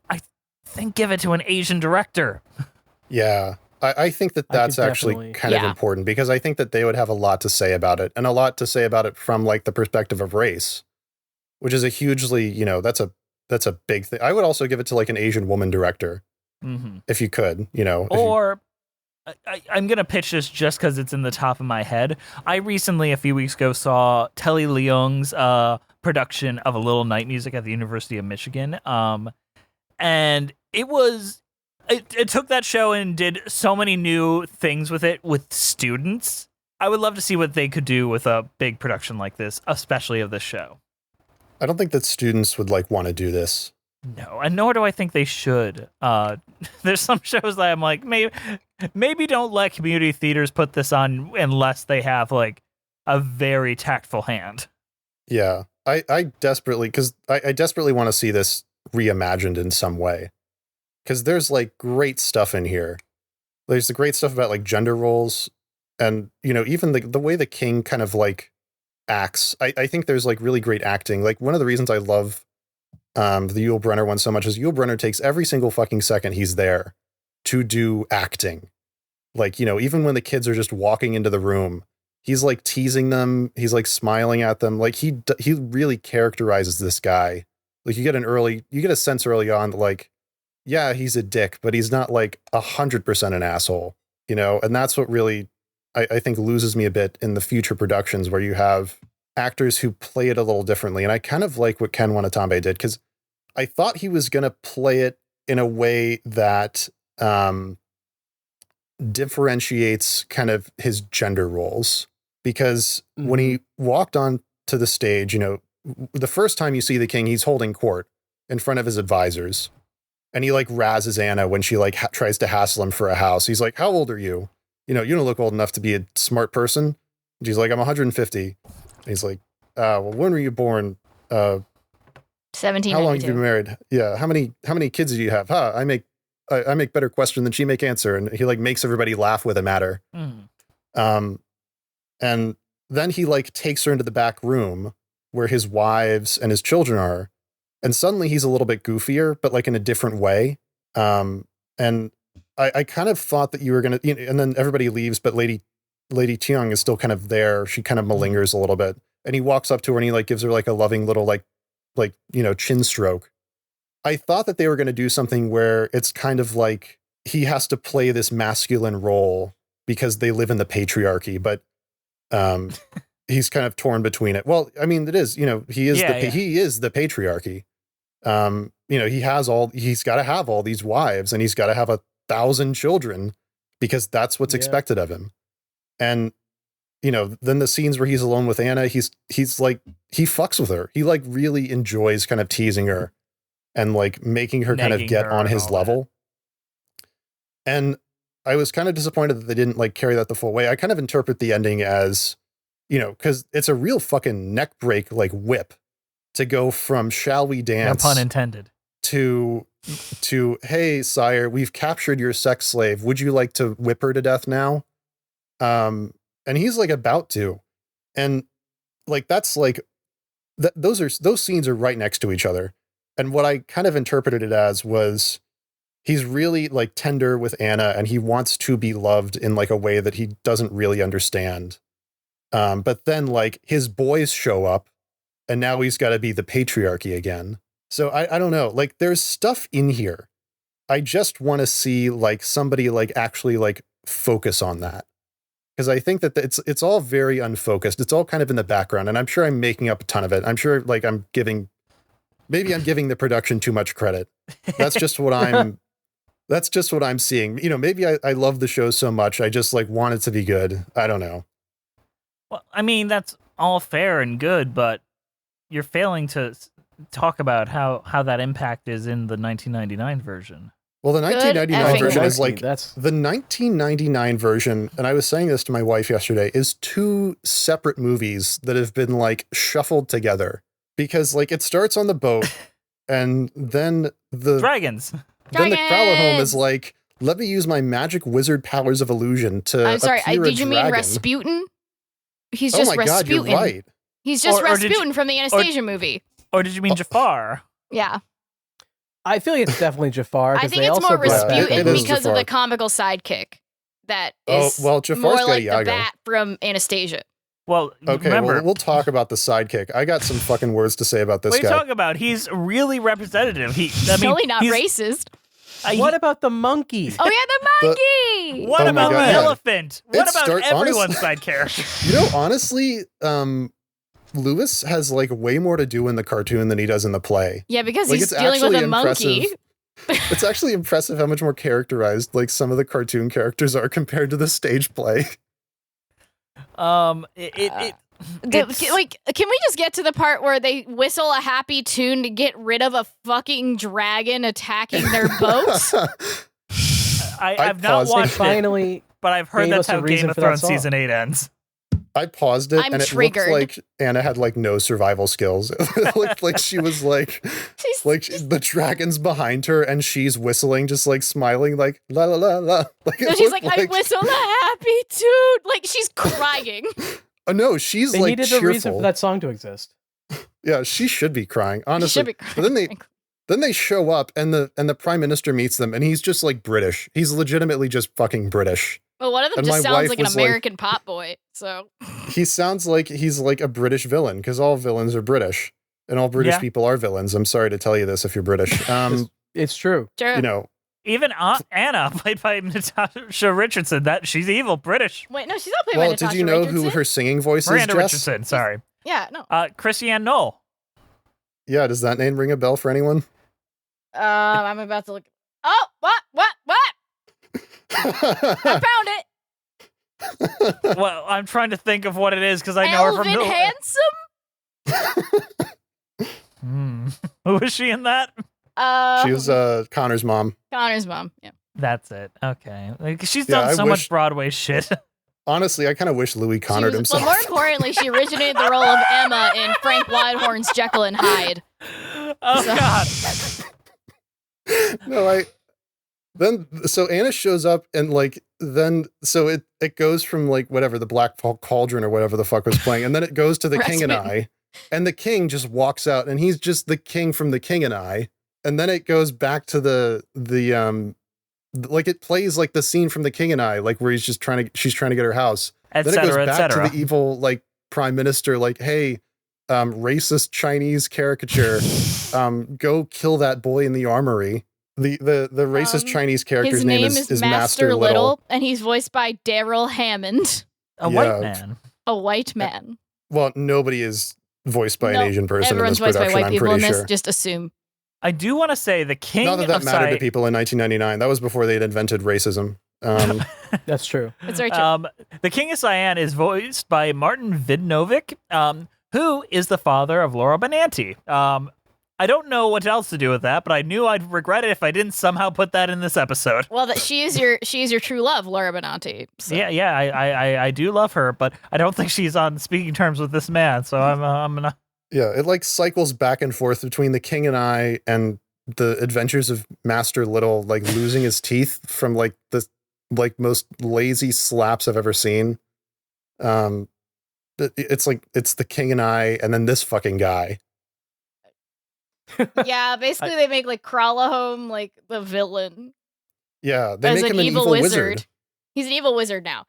I think give it to an Asian director. Yeah. I think that's actually kind of important because I think that they would have a lot to say about it and a lot to say about it from like the perspective of race, which is a hugely, you know, that's a big thing. I would also give it to like an Asian woman director if you could, you know. Or I'm going to pitch this just because it's in the top of my head. I recently, a few weeks ago, saw Telly Leung's production of A Little Night Music at the University of Michigan. And it took that show and did so many new things with it with students. I would love to see what they could do with a big production like this, especially of this show. I don't think that students would like want to do this. No, and nor do I think they should. There's some shows that I'm like, maybe don't let community theaters put this on unless they have like a very tactful hand. Yeah, I desperately want to see this reimagined in some way. Because there's like great stuff in here. There's the great stuff about like gender roles and, you know, even the way the king kind of like acts. I think there's like really great acting. Like one of the reasons I love the Yul Brynner one so much is Yul Brynner takes every single fucking second he's there to do acting. Like, you know, even when the kids are just walking into the room, he's like teasing them. He's like smiling at them. Like he really characterizes this guy. Like you get a sense early on that like, yeah, he's a dick, but he's not like 100% an asshole, you know? And that's what really, I think loses me a bit in the future productions where you have actors who play it a little differently. And I kind of like what Ken Watanabe did because I thought he was going to play it in a way that differentiates kind of his gender roles. Because when he walked on to the stage, you know, the first time you see the king, he's holding court in front of his advisors. And he like razzes Anna when she like tries to hassle him for a house. He's like, how old are you? You know, you don't look old enough to be a smart person. And she's like, I'm 150. And he's like, well, when were you born? 17. How long have you been married? Yeah. How many kids do you have? I make better question than she make answer. And he like makes everybody laugh with him at her. And then he like takes her into the back room where his wives and his children are. And suddenly he's a little bit goofier, but like in a different way. And I kind of thought that you were going to, you know, and then everybody leaves, but Lady Tiong is still kind of there. She kind of malingers a little bit. And he walks up to her and he like gives her like a loving little like, you know, chin stroke. I thought that they were going to do something where it's kind of like he has to play this masculine role because they live in the patriarchy, but he's kind of torn between it. Well, I mean, it is, you know, he is the patriarchy. You know, he's got to have all these wives and he's got to have 1,000 children because that's what's expected of him. And, you know, then the scenes where he's alone with Anna, he's like, he fucks with her. He like really enjoys kind of teasing her and like making her kind of get on his level. And I was kind of disappointed that they didn't like carry that the full way. I kind of interpret the ending as, you know, because it's a real fucking neck break, like whip to go from shall we dance? No pun intended. to hey, sire, we've captured your sex slave. Would you like to whip her to death now? And he's like about to, and like that's like those scenes are right next to each other. And what I kind of interpreted it as was he's really like tender with Anna, and he wants to be loved in like a way that he doesn't really understand. But then like his boys show up, and now he's got to be the patriarchy again. So I don't know, like there's stuff in here. I just want to see like somebody like actually like focus on that. Because I think that it's all very unfocused. It's all kind of in the background, and I'm sure I'm making up a ton of it. I'm sure like maybe I'm giving the production too much credit. That's just what I'm seeing. You know, maybe I love the show so much. I just like want it to be good. I don't know. Well, I mean, that's all fair and good, but you're failing to talk about how that impact is in the 1999 version. Well, the 1999 version is like That's the 1999 version, and I was saying this to my wife yesterday, is two separate movies that have been like shuffled together because like it starts on the boat and then the Dragons. Then the Crowler home is like, let me use my magic wizard powers of illusion to I'm sorry, appear did you mean dragon. Rasputin? He's Oh just my Rasputin. God, you're right. He's just Or did Rasputin you- from the Anastasia movie. Or did you mean Jafar? Yeah. I feel like it's definitely Jafar. I 'cause think they it's also more brought back- Rasputin it is because of Jafar. the comical sidekick that Oh, is well, Jafar's more got like the Iago. bat from Anastasia. Well, Okay, remember, we'll talk about the sidekick. I got some fucking words to say about this what are you guy. talking about? He's really representative. He's totally not he's- racist. What about the monkey? Oh yeah, the monkey. What Oh my about God, the yeah. elephant? What It about starts- everyone's honest- side character? You know, honestly, Lewis has like way more to do in the cartoon than he does in the play. Yeah, because Like, he's it's dealing with a actually monkey. impressive. It's actually impressive how much more characterized like some of the cartoon characters are compared to the stage play. Like, can we just get to the part where they whistle a happy tune to get rid of a fucking dragon attacking their boats? I've not paused. They watched it, finally but I've heard gave that's us a how reason Game of for that Thrones song. season 8 ends. I paused it I'm and it triggered. looked like Anna had like no survival skills. It looked like she was like the dragon's behind her and she's whistling, just like smiling, like la la la la. Like, So it she's looked like, I whistle a happy tune. Like she's crying. Oh no, she's they like needed cheerful. a reason for that song to exist. Yeah, she should be crying. Honestly, should be but then crying. they show up and the prime minister meets them and he's just like British. He's legitimately just fucking British. Well, one of them And just my sounds wife like an was like- American pop boy. So He sounds like he's like a British villain because all villains are British and all British Yeah. people are villains. I'm sorry to tell you this if you're British. It's true. sure. You know, Even Anna, played by Natasha Richardson, that she's evil, British. Wait, no, she's not played by well, Natasha did you know Richardson. who her singing voice Miranda is, Jess? Richardson, sorry. Yeah, no. Christiane Knoll. Yeah, does that name ring a bell for anyone? I'm about to look. Oh, what? I found it. Well, I'm trying to think of what it is because I know her from Elvin Handsome. Who was she in that? She was Connor's mom. Connor's mom. Yeah. That's it. Okay. Like, she's Yeah, done I so wish- much Broadway shit. Honestly, I kind of wish Louis She Connored was- himself. But more importantly, she originated the role of Emma in Frank Whitehorn's Jekyll and Hyde. Oh, So- God. No, so Anna shows up and like then so it goes from like whatever the Black Cauldron or whatever the fuck was playing, and then it goes to the King and I, and the king just walks out and he's just the king from the King and I, and then it goes back to the like it plays like the scene from the King and I, like where she's trying to get her house. Et Then it goes cetera, et back cetera. to the evil like prime minister, like, hey, racist Chinese caricature, go kill that boy in the armory. The racist Chinese character's His name is is Master Little, and he's voiced by Daryl Hammond, A white man. a white man. Well, nobody is voiced by No, an Asian person in Everyone's this voiced by production, white I'm people in pretty this. sure. Just assume. I do want to say the king Not that that of mattered to Sai- people in 1999. That was before they had invented racism. That's true. It's very true. The King of Cyan is voiced by Martin Vidnovic, who is the father of Laura Benanti. I don't know what else to do with that, but I knew I'd regret it if I didn't somehow put that in this episode. Well, that she is your true love, Laura Benanti. So. Yeah, I do love her, but I don't think she's on speaking terms with this man. So I'm gonna. Yeah, it like cycles back and forth between the King and I and the Adventures of Master Little, like losing his teeth from like the like most lazy slaps I've ever seen. It's like it's the King and I, and then this fucking guy. Yeah, basically they make like Kralahome like the villain. Yeah, they as make an him an evil wizard. He's an evil wizard now.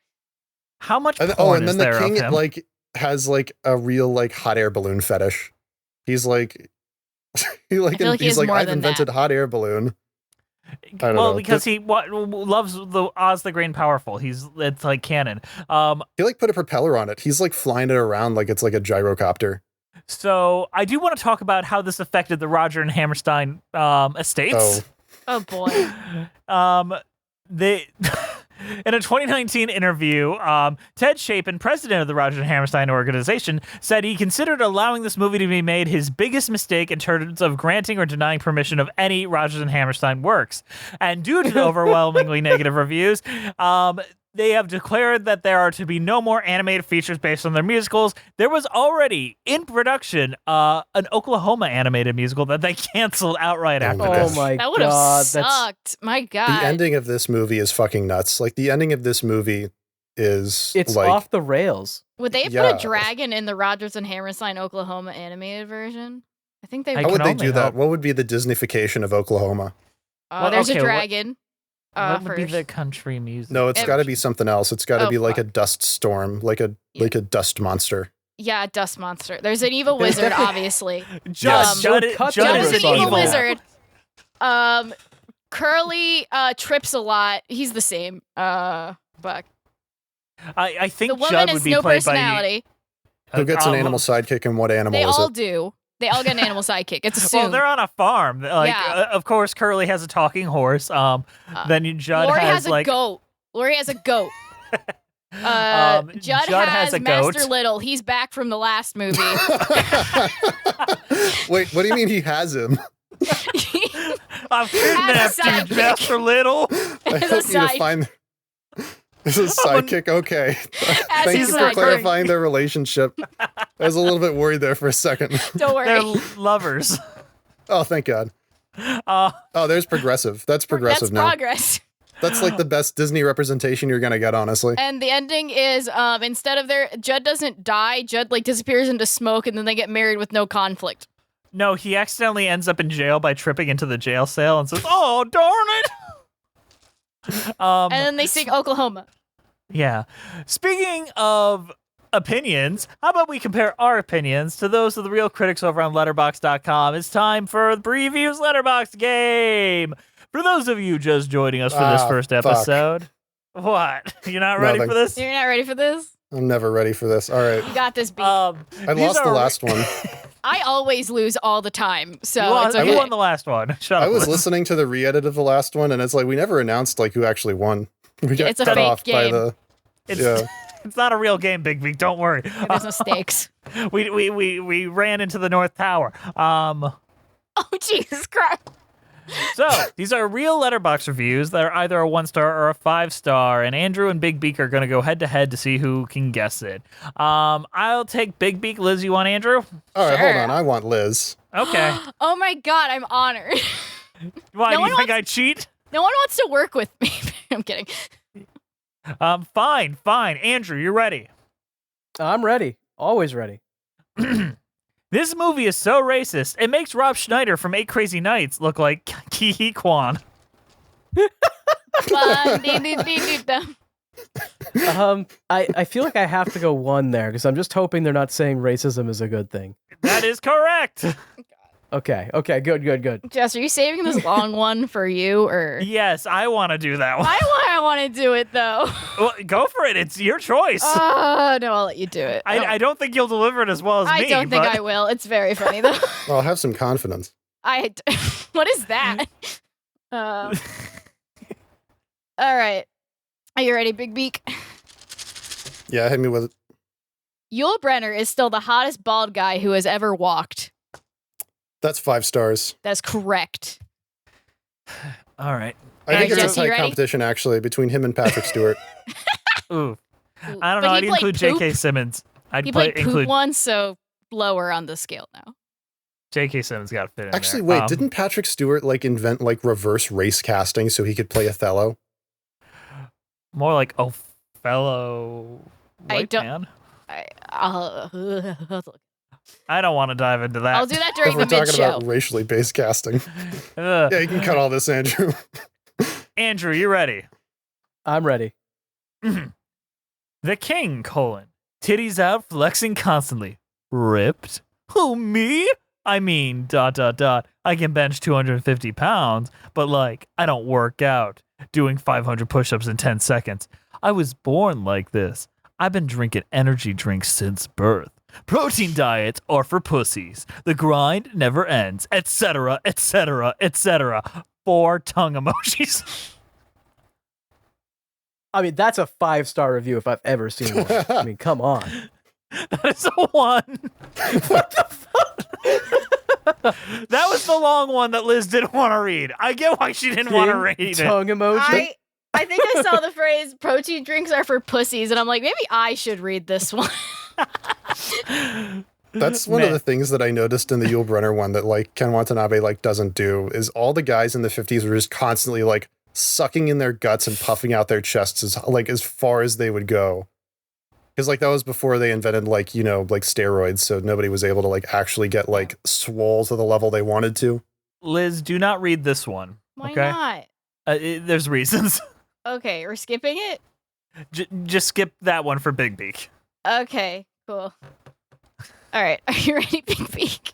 How much And, porn and is then there the of king him? like has like a real like hot air balloon fetish. He's like he like, I feel like he he's has like more I've than invented that. hot air balloon. I don't Well, know. because he loves the Oz the Great and Powerful. It's like canon. He like put a propeller on it. He's like flying it around like it's like a gyrocopter. So I do want to talk about how this affected the Roger and Hammerstein estates. Oh boy. They in a 2019 interview, Ted Chapin, president of the Roger and Hammerstein organization, said he considered allowing this movie to be made his biggest mistake in terms of granting or denying permission of any Rodgers and Hammerstein works. And due to the overwhelmingly negative reviews, they have declared that there are to be no more animated features based on their musicals. There was already in production an Oklahoma animated musical that they canceled outright after my this. Oh my That would have god, sucked. My God. The ending of this movie is fucking nuts. Like the ending of this movie is it's like off the rails. Would they put Yeah. a dragon in the Rodgers and Hammerstein Oklahoma animated version? I think they I how would. would can they only do that? hope. What would be the Disneyfication of Oklahoma? Well, There's okay, a what- dragon. What would be First. the country music? No, it's got to be something else. It's got to Oh, be like a fuck. dust storm, like a dust monster. Yeah, dust monster. There's an evil wizard, obviously. Judd, Judd, cut Judd down is Judd is an an evil evil wizard. Curly trips a lot. He's the same. But I think the woman Judd has would be no played personality. Who gets an um, animal sidekick and what animal They is all it? do. They all get an animal sidekick. It's by. assumed. Well, they're on a farm. Like, Yeah. of course, Curly has a talking horse. Then Judd Lori has has a like goat. Lori has a goat. Judd Judd has has a Master goat. Little. He's back from the last movie. Wait, what do you mean he has him? I've kidnapped you, sidekick. Master Little. I As a hope you to side- find. This is sidekick. Okay. As Thank a you for sidekick. clarifying their relationship. I was a little bit worried there for a second. Don't worry. They're lovers. Oh, thank God. Uh, Oh, there's progressive. That's progressive That's now. progress. That's like the best Disney representation you're gonna get, honestly. And the ending is instead of Judd doesn't die, Judd like disappears into smoke and then they get married with no conflict. no, he accidentally ends up in jail by tripping into the jail cell and says, "Oh, darn it!" And then they sing Oklahoma. Yeah. Speaking of opinions, how about we compare our opinions to those of the real critics over on Letterboxd.com? It's time for the Previews Letterboxd game. For those of you just joining us for this first fuck. episode, what? You're not ready Nothing. for this? You're not ready for this? I'm never ready for this. All right. You got this, Beak. I these lost the are- last one. I always lose all the time, so You won, it's okay. you won the last one. Shut I up. was Liz. listening to the re-edit of the last one, and it's like we never announced like who actually won. We got It's a cut fake off by game. the. It's, Yeah. it's not a real game, Big Beak. Don't worry. There's no stakes. We ran into the North Tower. Oh, Jesus Christ. So these are real Letterboxd reviews that are either a 1-star or a 5-star, and Andrew and Big Beak are going to go head to head to see who can guess it. I'll take Big Beak. Liz, you want Andrew? All right, Sure. hold on. I want Liz. Okay. Oh my God, I'm honored. Why No do you one think I cheat? No one wants to work with me. I'm kidding. Fine. Andrew, you're ready. I'm ready. Always ready. This movie is so racist, it makes Rob Schneider from 8 Crazy Nights look like Ki Kwan. I feel like I have to go one there because I'm just hoping they're not saying racism is a good thing. That is correct. Okay, good. Jess, are you saving this long one for you or? Yes, I want to do that one. I want to do it though. Well, go for it. It's your choice. Oh no, I'll let you do it. I don't think you'll deliver it as well as I me. don't think but I will. It's very funny though. Well, have some confidence. What is that? All right. Are you ready, Big Beak? Yeah, hit me with it. Yul Brynner is still the hottest bald guy who has ever walked. That's 5 stars. That's correct. All right. I think Jesse, it's a you tight ready? competition actually between him and Patrick Stewart. Ooh. I don't But know. he I'd played include poop. J.K. Simmons. I'd He play, played poop include. once, so lower on the scale now. J.K. Simmons got to fit in Actually, there. wait, didn't Patrick Stewart like invent like reverse race casting so he could play Othello? More like fellow white don't- man? I'll I don't want to dive into that. do that during If the we're mid talking show. about racially based casting. Ugh. Yeah, you can cut all this, Andrew. Andrew, you ready? I'm ready. The king, titties out, flexing constantly. Ripped? Who, me? I mean, ... I can bench 250 pounds, but like, I don't work out, doing 500 push-ups in 10 seconds. I was born like this. I've been drinking energy drinks since birth. Protein diets are for pussies. The grind never ends, etc., etc., etc. 4 tongue emojis. I mean, that's a 5-star review if I've ever seen one. I mean, come on. That is a 1. What the fuck? That was the long one that Liz didn't want to read. I get why she didn't want to read it. Tongue emoji. I think I saw the phrase protein drinks are for pussies, and I'm like, maybe I should read this one. That's one of the things that I noticed in the Yul Brynner one that like Ken Watanabe like doesn't do is all the guys in the 50s were just constantly like sucking in their guts and puffing out their chests as far as they would go. Because like that was before they invented like, you know, like steroids, so nobody was able to like actually get like swole to the level they wanted to. Liz, do not read this one. Why okay? not? There's reasons. Okay, we're skipping it? Just skip that one for Big Beak. Okay, cool. All right, are you ready, Big Beak?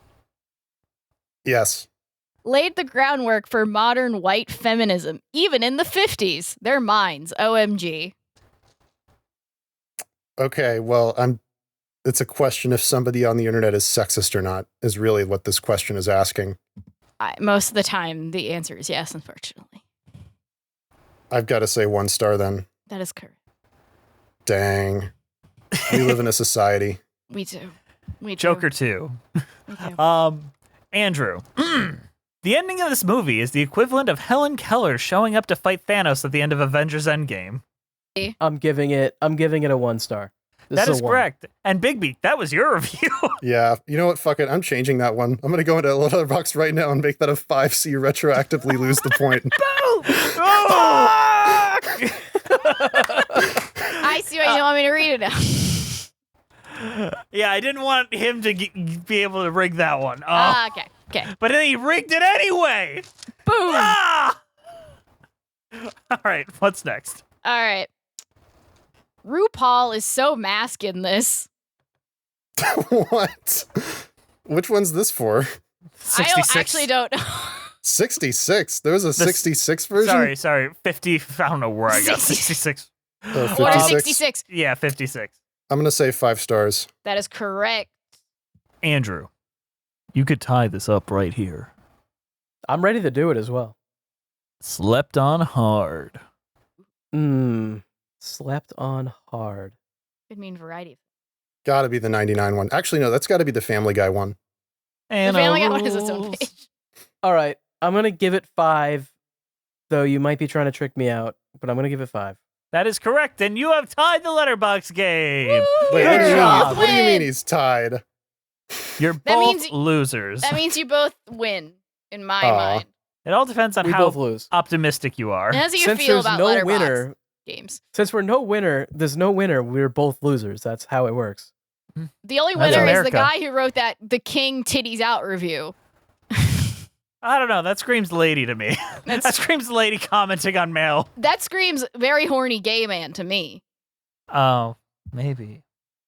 Yes. Laid the groundwork for modern white feminism, even in the 50s. Their minds, OMG. Okay, well, it's a question if somebody on the internet is sexist or not, is really what this question is asking. Most of the time, the answer is yes, unfortunately. I've got to say 1 star then. That is correct. Dang. We live in a society. We do. We do. Joker 2. We do. Andrew. The ending of this movie is the equivalent of Helen Keller showing up to fight Thanos at the end of Avengers Endgame. I'm giving it a 1 star. That is correct. And Big Beak, that was your review. Yeah, you know what? Fuck it. I'm changing that one. I'm going to go into Letterboxd right now and make that a 5C retroactively lose the point. I see why you don't want me to read it now. Yeah, I didn't want him to be able to rig that one. Okay. But then he rigged it anyway. Boom. Ah! All right, what's next? All right. RuPaul is so mask in this. What? Which one's this for? 66. I actually don't know. 66? There was a 66 version? Sorry. 50. I don't know where I got 66. Oh, Order 56? 66. Yeah, 56. I'm going to say 5 stars. That is correct. Andrew, you could tie this up right here. I'm ready to do it as well. Slept on hard. Slept on hard. Could mean variety. Gotta be the 99 one. Actually, no, that's gotta be the Family Guy one. And The Family Guy one is its own page. All right, I'm gonna give it 5, though you might be trying to trick me out, but I'm gonna give it 5. That is correct, and you have tied the letterbox game. Wait, Good job. what do you mean he's tied? You're That both means- losers. That means you both win, in my Aw. mind. It all depends on We how both lose. optimistic you are. And how do you Since feel there's about no letterbox winner, games? since there's no winner, we're both losers. That's how it works. The only That's winner is America. the guy who wrote that the King Titties Out review. I don't know. That screams lady to me. That's- That screams lady commenting on mail. That screams very horny gay man to me. Oh, maybe.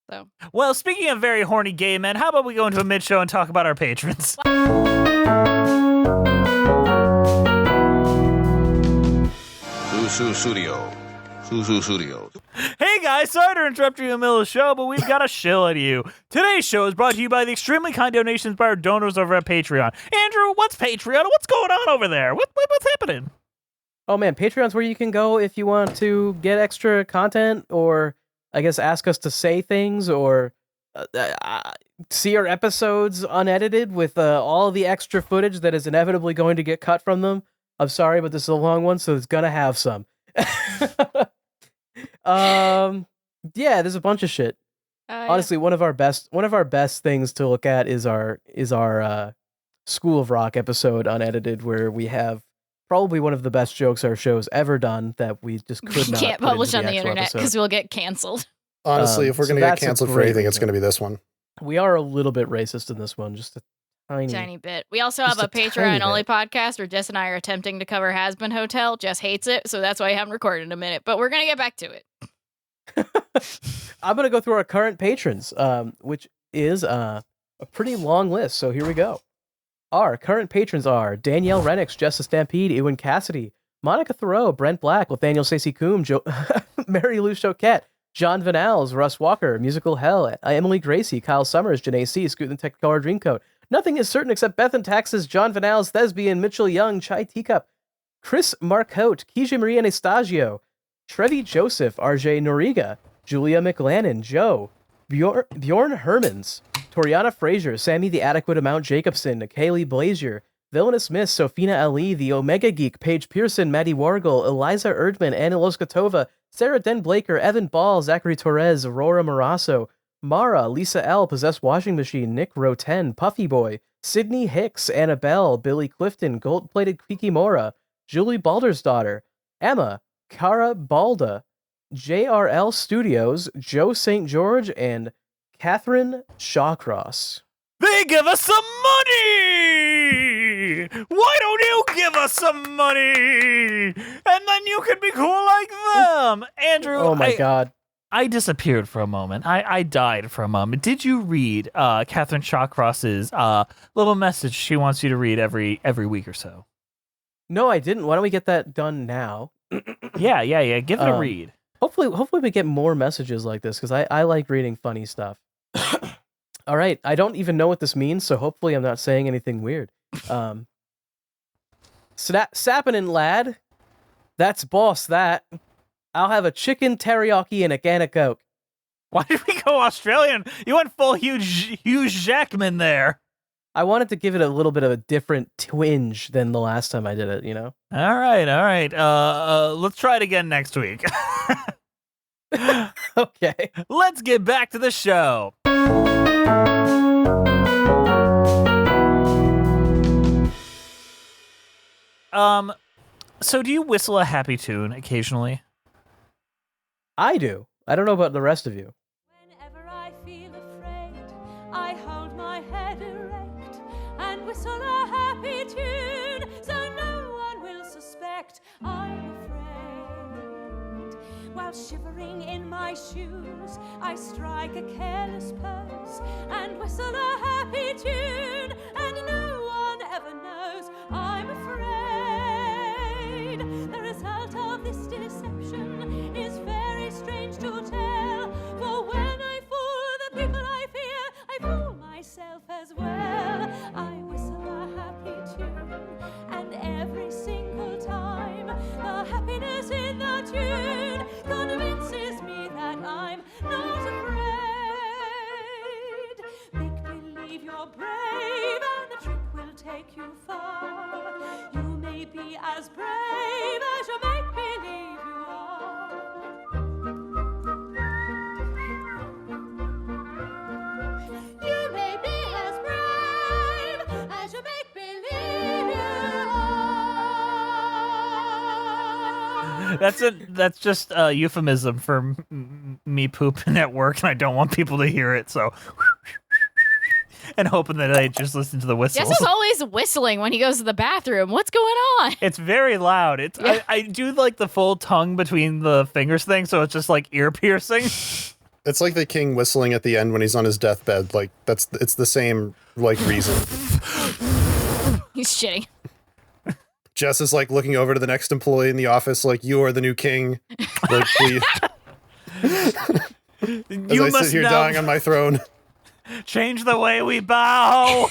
So. Well, speaking of very horny gay men, how about we go into a mid-show and talk about our patrons? Susu Studio. Susu Studios. Hey guys, sorry to interrupt you in the middle of the show, but we've got a shill at you. Today's show is brought to you by the extremely kind donations by our donors over at Patreon. Andrew, what's Patreon? What's going on over there? What's happening? Oh man, Patreon's where you can go if you want to get extra content, or I guess ask us to say things, or see our episodes unedited with all the extra footage that is inevitably going to get cut from them. I'm sorry, but this is a long one, so it's gonna have some. Yeah, there's a bunch of shit. Honestly, one of our best things to look at is our School of Rock episode unedited where we have probably one of the best jokes our show's ever done that we just could not Can't put into publish on the actual internet episode. because we'll get canceled. Honestly, if we're so going to get that's a canceled for great anything, it's reason. going to be this one. We are a little bit racist in this one, just a Tiny bit. We also have Just a a tiny Patreon only bit. podcast where Jess and I are attempting to cover Has Been Hotel. Jess hates it, so that's why I haven't recorded in a minute. But we're gonna get back to it. I'm going to go through our current patrons, which is a pretty long list. So here we go. Our current patrons are Danielle Renix, Jess the Stampede, Ewan Cassidy, Monica Thoreau, Brent Black, Nathaniel Stacey Coombe, Mary Lou Choquette, John Vanals, Russ Walker, Musical Hell, Emily Gracie, Kyle Summers, Janae C, Scoot and Technicolor Dreamcoat. Nothing is certain except Beth and Taxes, John Vanals, Thespian, Mitchell Young, Chai Teacup, Chris Marcotte, Keisha Marie Anastasio, Trevi Joseph, RJ Noriga, Julia McLannon, Joe, Bjorn Hermans, Toriana Frazier, Sammy the Adequate Amount Jacobson, Kaylee Blazier, Villainous Miss, Sophina Ali, The Omega Geek, Paige Pearson, Maddie Wargle, Eliza Erdman, Anna Loskatova, Sarah Den Blaker, Evan Ball, Zachary Torres, Aurora Morasso, Mara, Lisa L, Possessed Washing Machine, Nick Roten, Puffy Boy, Sydney Hicks, Annabelle, Billy Clifton, Gold-Plated Kikimora, Julie Baldersdaughter, Emma, Cara Balda, JRL Studios, Joe St. George, and Catherine Shawcross. They give us some money! Why don't you give us some money? And then you can be cool like them! Andrew, Oh my god. I disappeared for a moment. I died for a moment. Did you read Catherine Shawcross's little message she wants you to read every week or so? No, I didn't. Why don't we get that done now? Yeah. Give it a read. Hopefully we get more messages like this, because I like reading funny stuff. All right, I don't even know what this means, so hopefully I'm not saying anything weird. Sappinin' lad, that's boss that. I'll have a chicken teriyaki and a can of Coke. Why did we go Australian? You went full Hugh Jackman there. I wanted to give it a little bit of a different twinge than the last time I did it, you know? All right. Let's try it again next week. Okay. Let's get back to the show. So do you whistle a happy tune occasionally? I do. I don't know about the rest of you. Whenever I feel afraid, I hold my head erect and whistle a happy tune so no one will suspect I'm afraid. While shivering in my shoes, I strike a careless pose and whistle a happy tune, and no one ever knows I'm afraid. The result of this deception is very strange to tell, for when I fool the people I fear, I fool myself as well. I whistle a happy tune, and every single time the happiness in the tune convinces me that I'm not afraid. Make believe you're brave and the trick will take you far. You may be as brave as you make believe you are. You may be as brave as you make believe you are. That's just a euphemism for me pooping at work, and I don't want people to hear it. So, and hoping that they just listen to the whistles. Jess is always whistling when he goes to the bathroom. What's going on? It's very loud. I do like the full tongue between the fingers thing, so it's just like ear piercing. It's like the king whistling at the end when he's on his deathbed. Like it's the same like reason. He's shitting. Jess is like looking over to the next employee in the office, like, you are the new king. Like, please. As You I must sit here now dying on my throne. change the way we bow.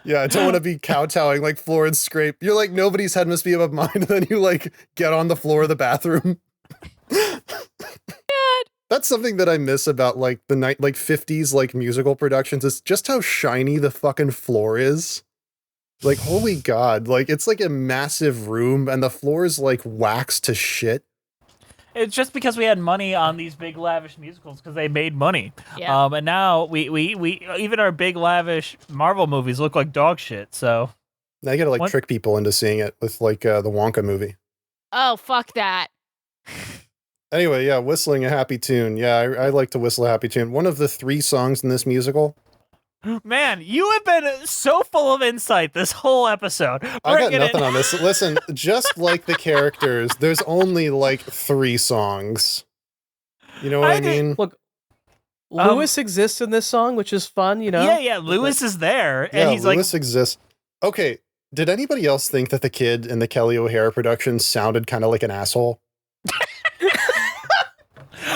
Yeah, I don't want to be kowtowing like floor and scrape. You're like, nobody's head must be above mine. And then you like get on the floor of the bathroom. That's something that I miss about like the 50s like musical productions, is just how shiny the fucking floor is. Like, holy God, like it's like a massive room and the floor is like wax to shit. It's just because we had money on these big lavish musicals because they made money. Yeah. And now we even our big lavish Marvel movies look like dog shit. So Now you gotta trick people into seeing it with the Wonka movie. Oh, fuck that. Anyway, yeah, whistling a happy tune. Yeah, I like to whistle a happy tune. One of the 3 songs in this musical. Man, you have been so full of insight this whole episode. I got nothing on this. Listen, just like the characters, there's only 3 songs. You know what I mean? Look, Lewis exists in this song, which is fun, you know? Yeah, Lewis is there. And Yeah, he's Lewis exists. Okay, did anybody else think that the kid in the Kelly O'Hara production sounded kind of like an asshole?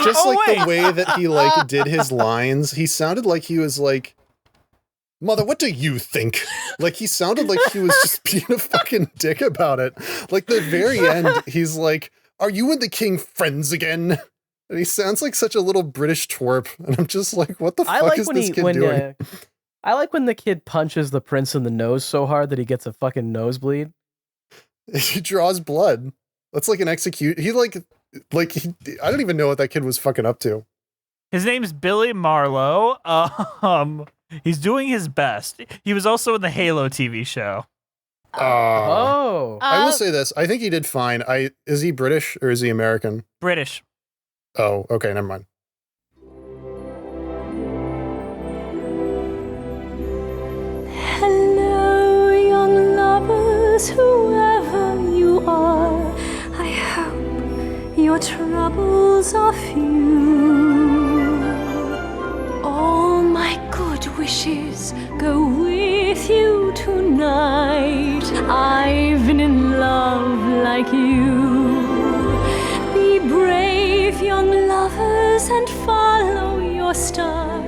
Just the way that he did his lines, he sounded like he was like, "Mother, what do you think?" He sounded like he was just being a fucking dick about it. The very end, he's like, "Are you and the king friends again?" And he sounds like such a little British twerp. And I'm just like, what the fuck is this kid doing? I like when the kid punches the prince in the nose so hard that he gets a fucking nosebleed. He draws blood. That's like an execute. He I don't even know what that kid was fucking up to. His name's Billy Marlowe. He's doing his best. He was also in the Halo TV show. I will say this. I think he did fine. Is he British or is he American? British. Oh, okay, never mind. Hello, young lovers, whoever you are. I hope your troubles are few. All my good wishes go with you tonight. I've been in love like you. Be brave, young lovers, and follow your star.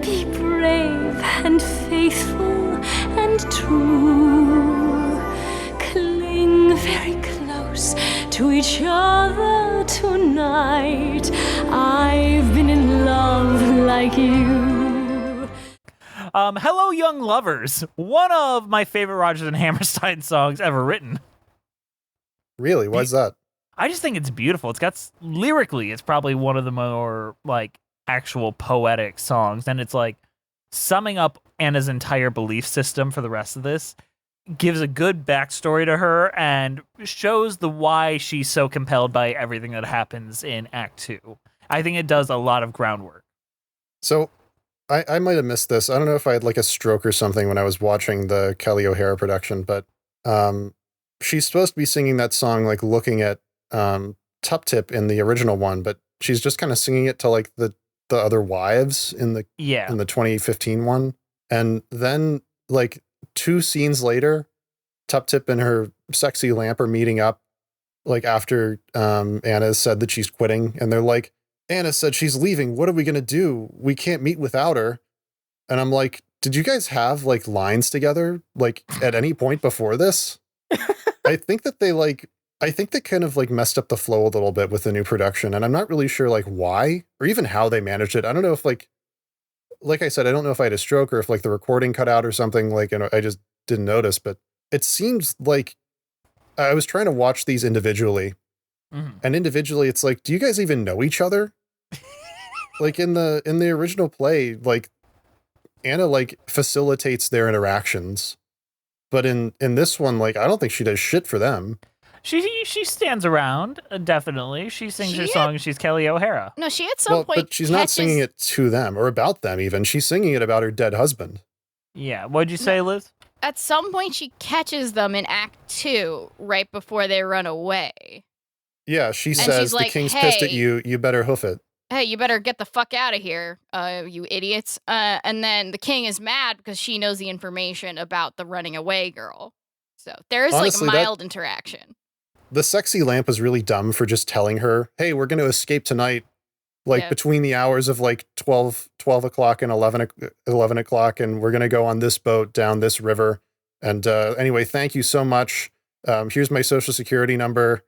Be brave and faithful and true. Cling very close to each other tonight. I've been in love like you. Hello, Young Lovers. One of my favorite Rodgers and Hammerstein songs ever written. Really? Why's that? I just think it's beautiful. It's got lyrically, it's probably one of the more actual poetic songs, and it's summing up Anna's entire belief system for the rest of this. Gives a good backstory to her and shows the why she's so compelled by everything that happens in Act 2. I think it does a lot of groundwork. So I might have missed this. I don't know if I had a stroke or something when I was watching the Kelly O'Hara production, but she's supposed to be singing that song looking at Tup Tip in the original one, but she's just kind of singing it to the other wives in the 2015 one. And then 2 scenes later, Tup Tip and her sexy lamp are meeting up after Anna said that she's quitting, and they're like, "Anna said she's leaving. What are we going to do? We can't meet without her." And I'm like, did you guys have lines together at any point before this? I think that they kind of messed up the flow a little bit with the new production, and I'm not really sure why or even how they managed it. I don't know if like I said, I don't know if I had a stroke or if the recording cut out or something, I just didn't notice, but it seems like I was trying to watch these individually. Mm-hmm. And individually it's do you guys even know each other? In the original play, Anna facilitates their interactions. But in this one, I don't think she does shit for them. She stands around, definitely. She sings her song, and she's Kelly O'Hara. No, she at some point but she's not singing it to them or about them even. She's singing it about her dead husband. Yeah, what'd you say, Liz? At some point, she catches them in Act 2, right before they run away. Yeah, she says, "The king's pissed at you, you better hoof it." Hey, you better get the fuck out of here, you idiots. And then the king is mad because she knows the information about the running away girl. So there is Honestly, a mild interaction. The sexy lamp was really dumb for just telling her, "Hey, we're going to escape tonight, between the hours of 12 o'clock and 11 o'clock, and we're going to go on this boat down this river. And anyway, thank you so much. Here's my social security number.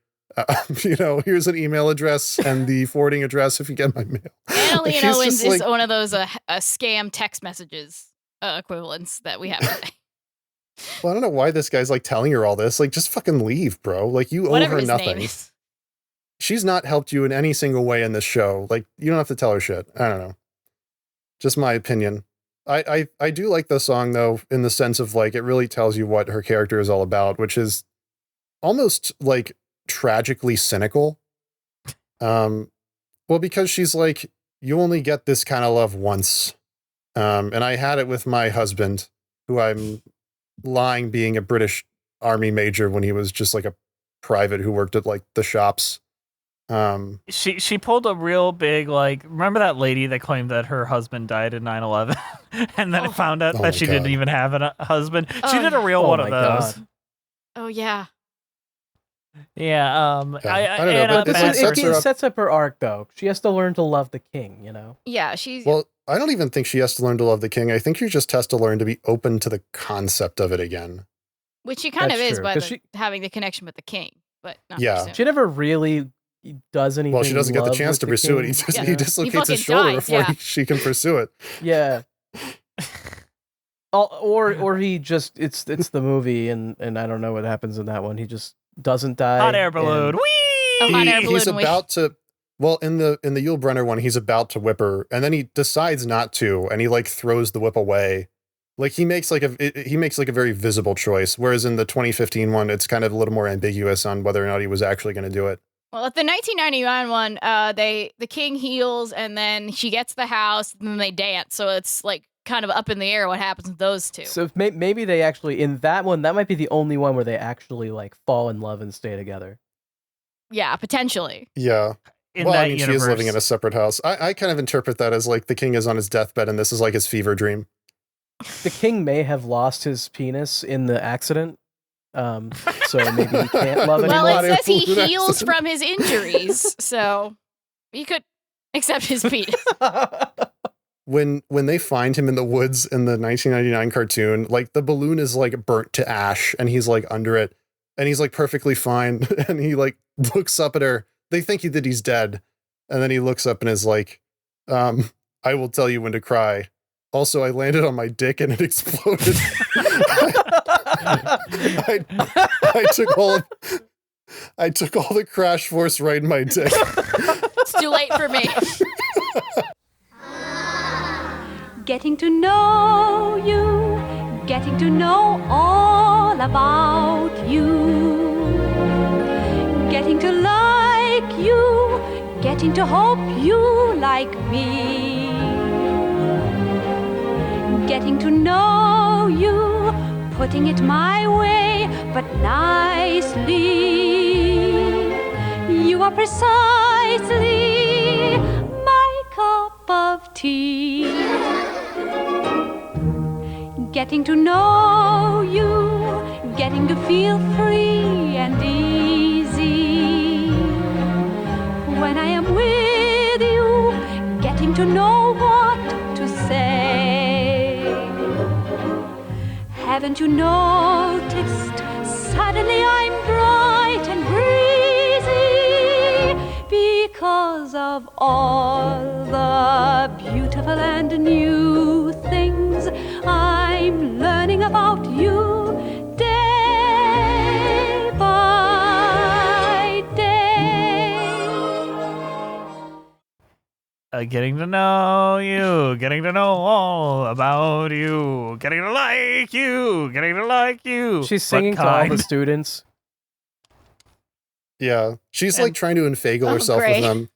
Here's an email address and the forwarding address if you get my mail." McAnally Owens is one of those scam text messages equivalents that we have today. Well, I don't know why this guy's telling her all this. Just fucking leave, bro. You owe Whatever her his nothing. name is. she's not helped you in any single way in this show. Like, you don't have to tell her shit. I don't know. Just my opinion. I do like the song though, in the sense of like, it really tells you what her character is all about, which is almost like tragically cynical. Well, because she's like, you only get this kind of love once. And I had it with my husband, who I'm lying being a British Army major when he was just like a private who worked at like the shops. She pulled a real big, like, remember that lady that claimed that her husband died in 9/11 and then found out that she didn't even have a husband? She did a real one of those. God. Oh yeah. Yeah, I don't know, but it sets up her arc, though. She has to learn to love the king, you know? Yeah, she's... Well, I don't even think she has to learn to love the king. I think she just has to learn to be open to the concept of it again. Which she kind That's of is true, by 'cause having the connection with the king, but not Yeah. pursuing. She never really does anything. Well, she doesn't get the love chance with to the pursue it. king. He dislocates fucking his shoulder dies, before yeah. she can pursue it. Yeah. Or he just it's the movie and I don't know what happens in that one. He just doesn't die. Hot air balloon. and- Whee! Oh, hot air balloon. He's about to. Well, in the Yul Brynner one, he's about to whip her, and then he decides not to, and he like throws the whip away. Like he makes like a very visible choice. Whereas in the 2015 one, it's kind of a little more ambiguous on whether or not he was actually going to do it. Well, at the 1999 one, the king heals, and then she gets the house, and then they dance. So it's like kind of up in the air what happens with those two. So maybe they actually in that one that might be the only one where they actually like fall in love and stay together. Yeah, potentially. Yeah. In Well, that I mean, she is universe. living in a separate house. I kind of interpret that as like the king is on his deathbed, and this is like his fever dream. The king may have lost his penis in the accident. So maybe he can't love Well, anymore. it says he Balloon heals accident. from his injuries, so he could accept his penis. When they find him in the woods in the 1999 cartoon, like the balloon is like burnt to ash, and he's like under it, and he's like perfectly fine, and he like looks up at her. They think that he's dead, and then he looks up and is like, "I will tell you when to cry." Also, I landed on my dick and it exploded. I took all the crash force right in my dick. It's too late for me. Getting to know you, getting to know all about you, getting to like you, getting to hope you like me. Getting to know you, putting it my way, but nicely. You are precisely my cup of tea. Getting to know you, getting to feel free and easy. When I am with you, getting to know what to say. Haven't you noticed? Suddenly I'm bright and breezy because of all the beautiful and new things I'm learning about you day by day. Getting to know you, getting to know all about you, getting to like you, getting to like you. She's What singing to all the kind? students. Yeah, she's like trying to inveigle Oh, herself great. with them.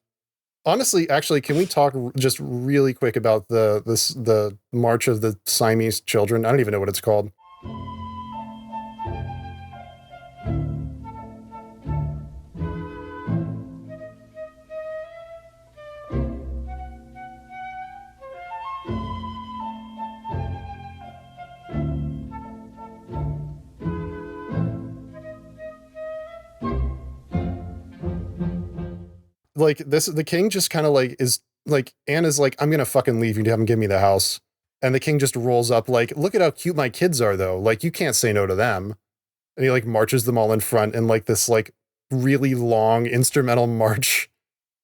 Honestly, actually, can we talk just really quick about the March of the Siamese Children? I don't even know what it's called. Like this, the king just kind of like is like, Anna's like, I'm gonna fucking leave. You haven't given me the house. And the king just rolls up like, look at how cute my kids are though. Like you can't say no to them. And he like marches them all in front in like this like really long instrumental march.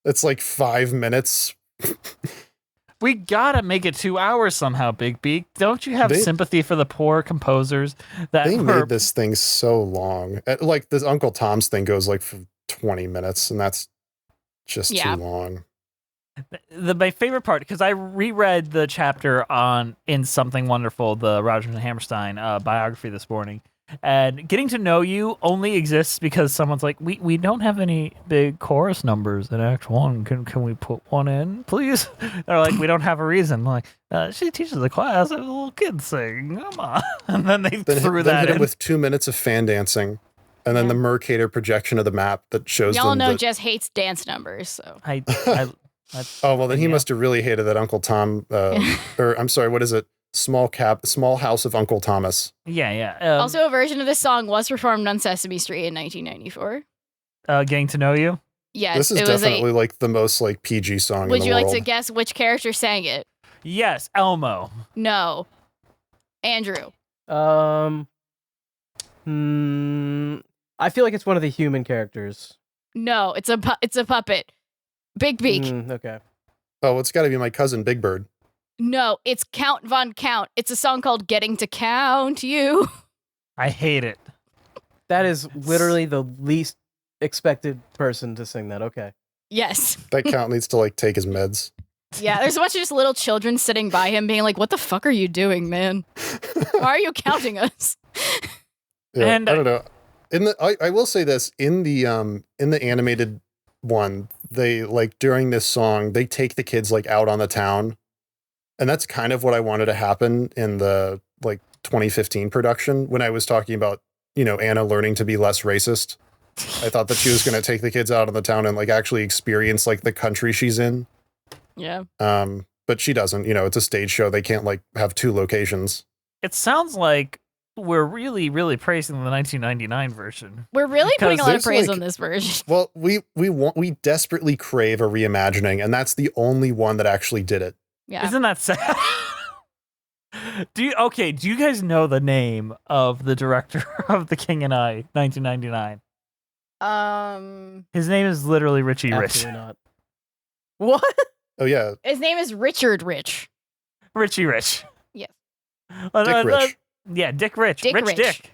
It's like 5 minutes. We gotta make it 2 hours somehow, Big Beak. Don't you have They- sympathy for the poor composers that They were made this thing so long. Like this Uncle Tom's thing goes like for 20 minutes, and that's just Yeah. too long. My favorite part, because I reread the chapter on In Something Wonderful, the Rodgers and Hammerstein biography this morning, and getting to know you only exists because someone's like, we don't have any big chorus numbers in Act 1. Can we put one in, please? They're like, we don't have a reason. I'm like, she teaches a class, and little kids sing. Come on. And then they threw that hit in. it with 2 minutes of fan dancing, and then the Mercator projection of the map that shows Y'all them know the- Jess hates dance numbers, so. Oh, well, then he must have really hated that Uncle Tom, or I'm sorry, what is it? Small House of Uncle Thomas. Yeah. Also, a version of this song was performed on Sesame Street in 1994. Getting to know you? Yes, This is it was definitely like the most like PG song in Would the you world. like to guess which character sang it? Yes, Elmo. No. Andrew. I feel like it's one of the human characters. No, it's a puppet. Big Beak. Okay. Oh, it's got to be my cousin Big Bird. No, it's Count Von Count. It's a song called Getting to Count You. I hate it. That is literally the least expected person to sing that. Okay. Yes. That Count needs to like take his meds. Yeah, there's a bunch of just little children sitting by him being like, what the fuck are you doing, man? Why are you counting us? Yeah, And- I don't know. I will say this, in the animated one, they like during this song, they take the kids like out on the town. And that's kind of what I wanted to happen in the like 2015 production when I was talking about, Anna learning to be less racist. I thought that she was going to take the kids out on the town and like actually experience like the country she's in. Yeah. But she doesn't, it's a stage show. They can't like have two locations. It sounds like we're really, really praising the 1999 version. We're really putting a lot of there's, praise like- on this version. Well, we desperately crave a reimagining, and that's the only one that actually did it. Yeah. Isn't that sad? Do you guys know the name of the director of The King and I, 1999? His name is literally Richie Rich. Absolutely not. What? Oh yeah, His name is Richard Rich. Richie Rich. Yes. Dick Rich. Yeah, Dick Rich. Dick Rich. Dick.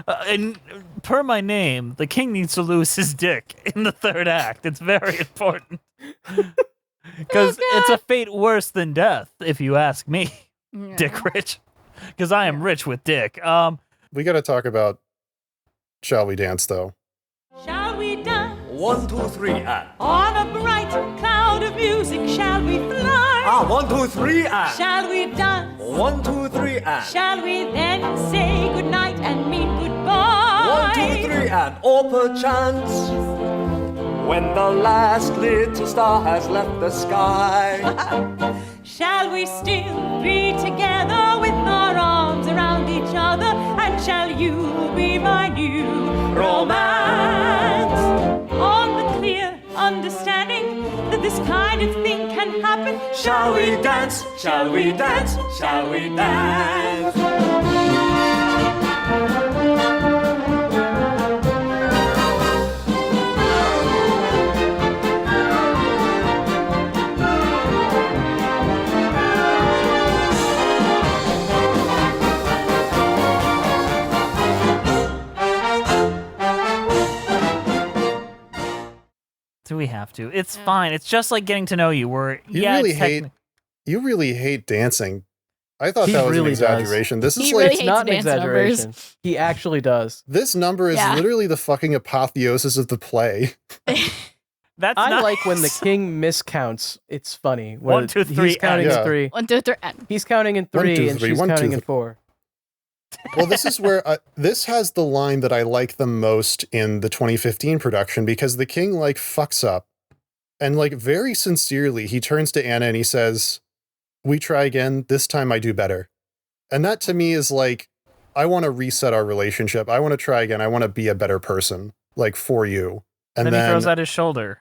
And per my name, the king needs to lose his dick in the third act. It's very important. Because it's a fate worse than death, if you ask me, Yeah. Dick Rich. Because I am rich with dick. We got to talk about Shall We Dance, though. Shall we dance 1, 2, 3, and. on a bright cloud of music? Shall we fly? 1, 2, 3, and. Shall we dance? 1, 2, 3, and. Shall we then say goodnight and mean goodbye? 1, 2, 3, and. Or perchance, when the last little star has left the sky. Shall we still be together with our arms around each other? And shall you be my new romance? On the clear understanding that this kind of thing can happen. Shall we dance? Shall we dance? Shall we dance? Do we have to? It's fine. It's just like getting to know you. You really hate dancing. I thought He that was really an does. exaggeration. This He is really like hates It's not an dance numbers. exaggeration. He actually does. this number is Yeah. literally the fucking apotheosis of the play. That's I nice. like when the king miscounts. It's funny. When 1, 2, 3, He's counting and. in three. 1, 2, 3, and. He's counting in 1, 2, three, and 3, she's 1, 2, counting in 3. 4. Well, this is where this has the line that I like the most in the 2015 production, because the king like fucks up and like very sincerely he turns to Anna and he says, "We try again. This time I do better." And that to me is like, I want to reset our relationship. I want to try again. I want to be a better person, like for you. And then he throws out his shoulder.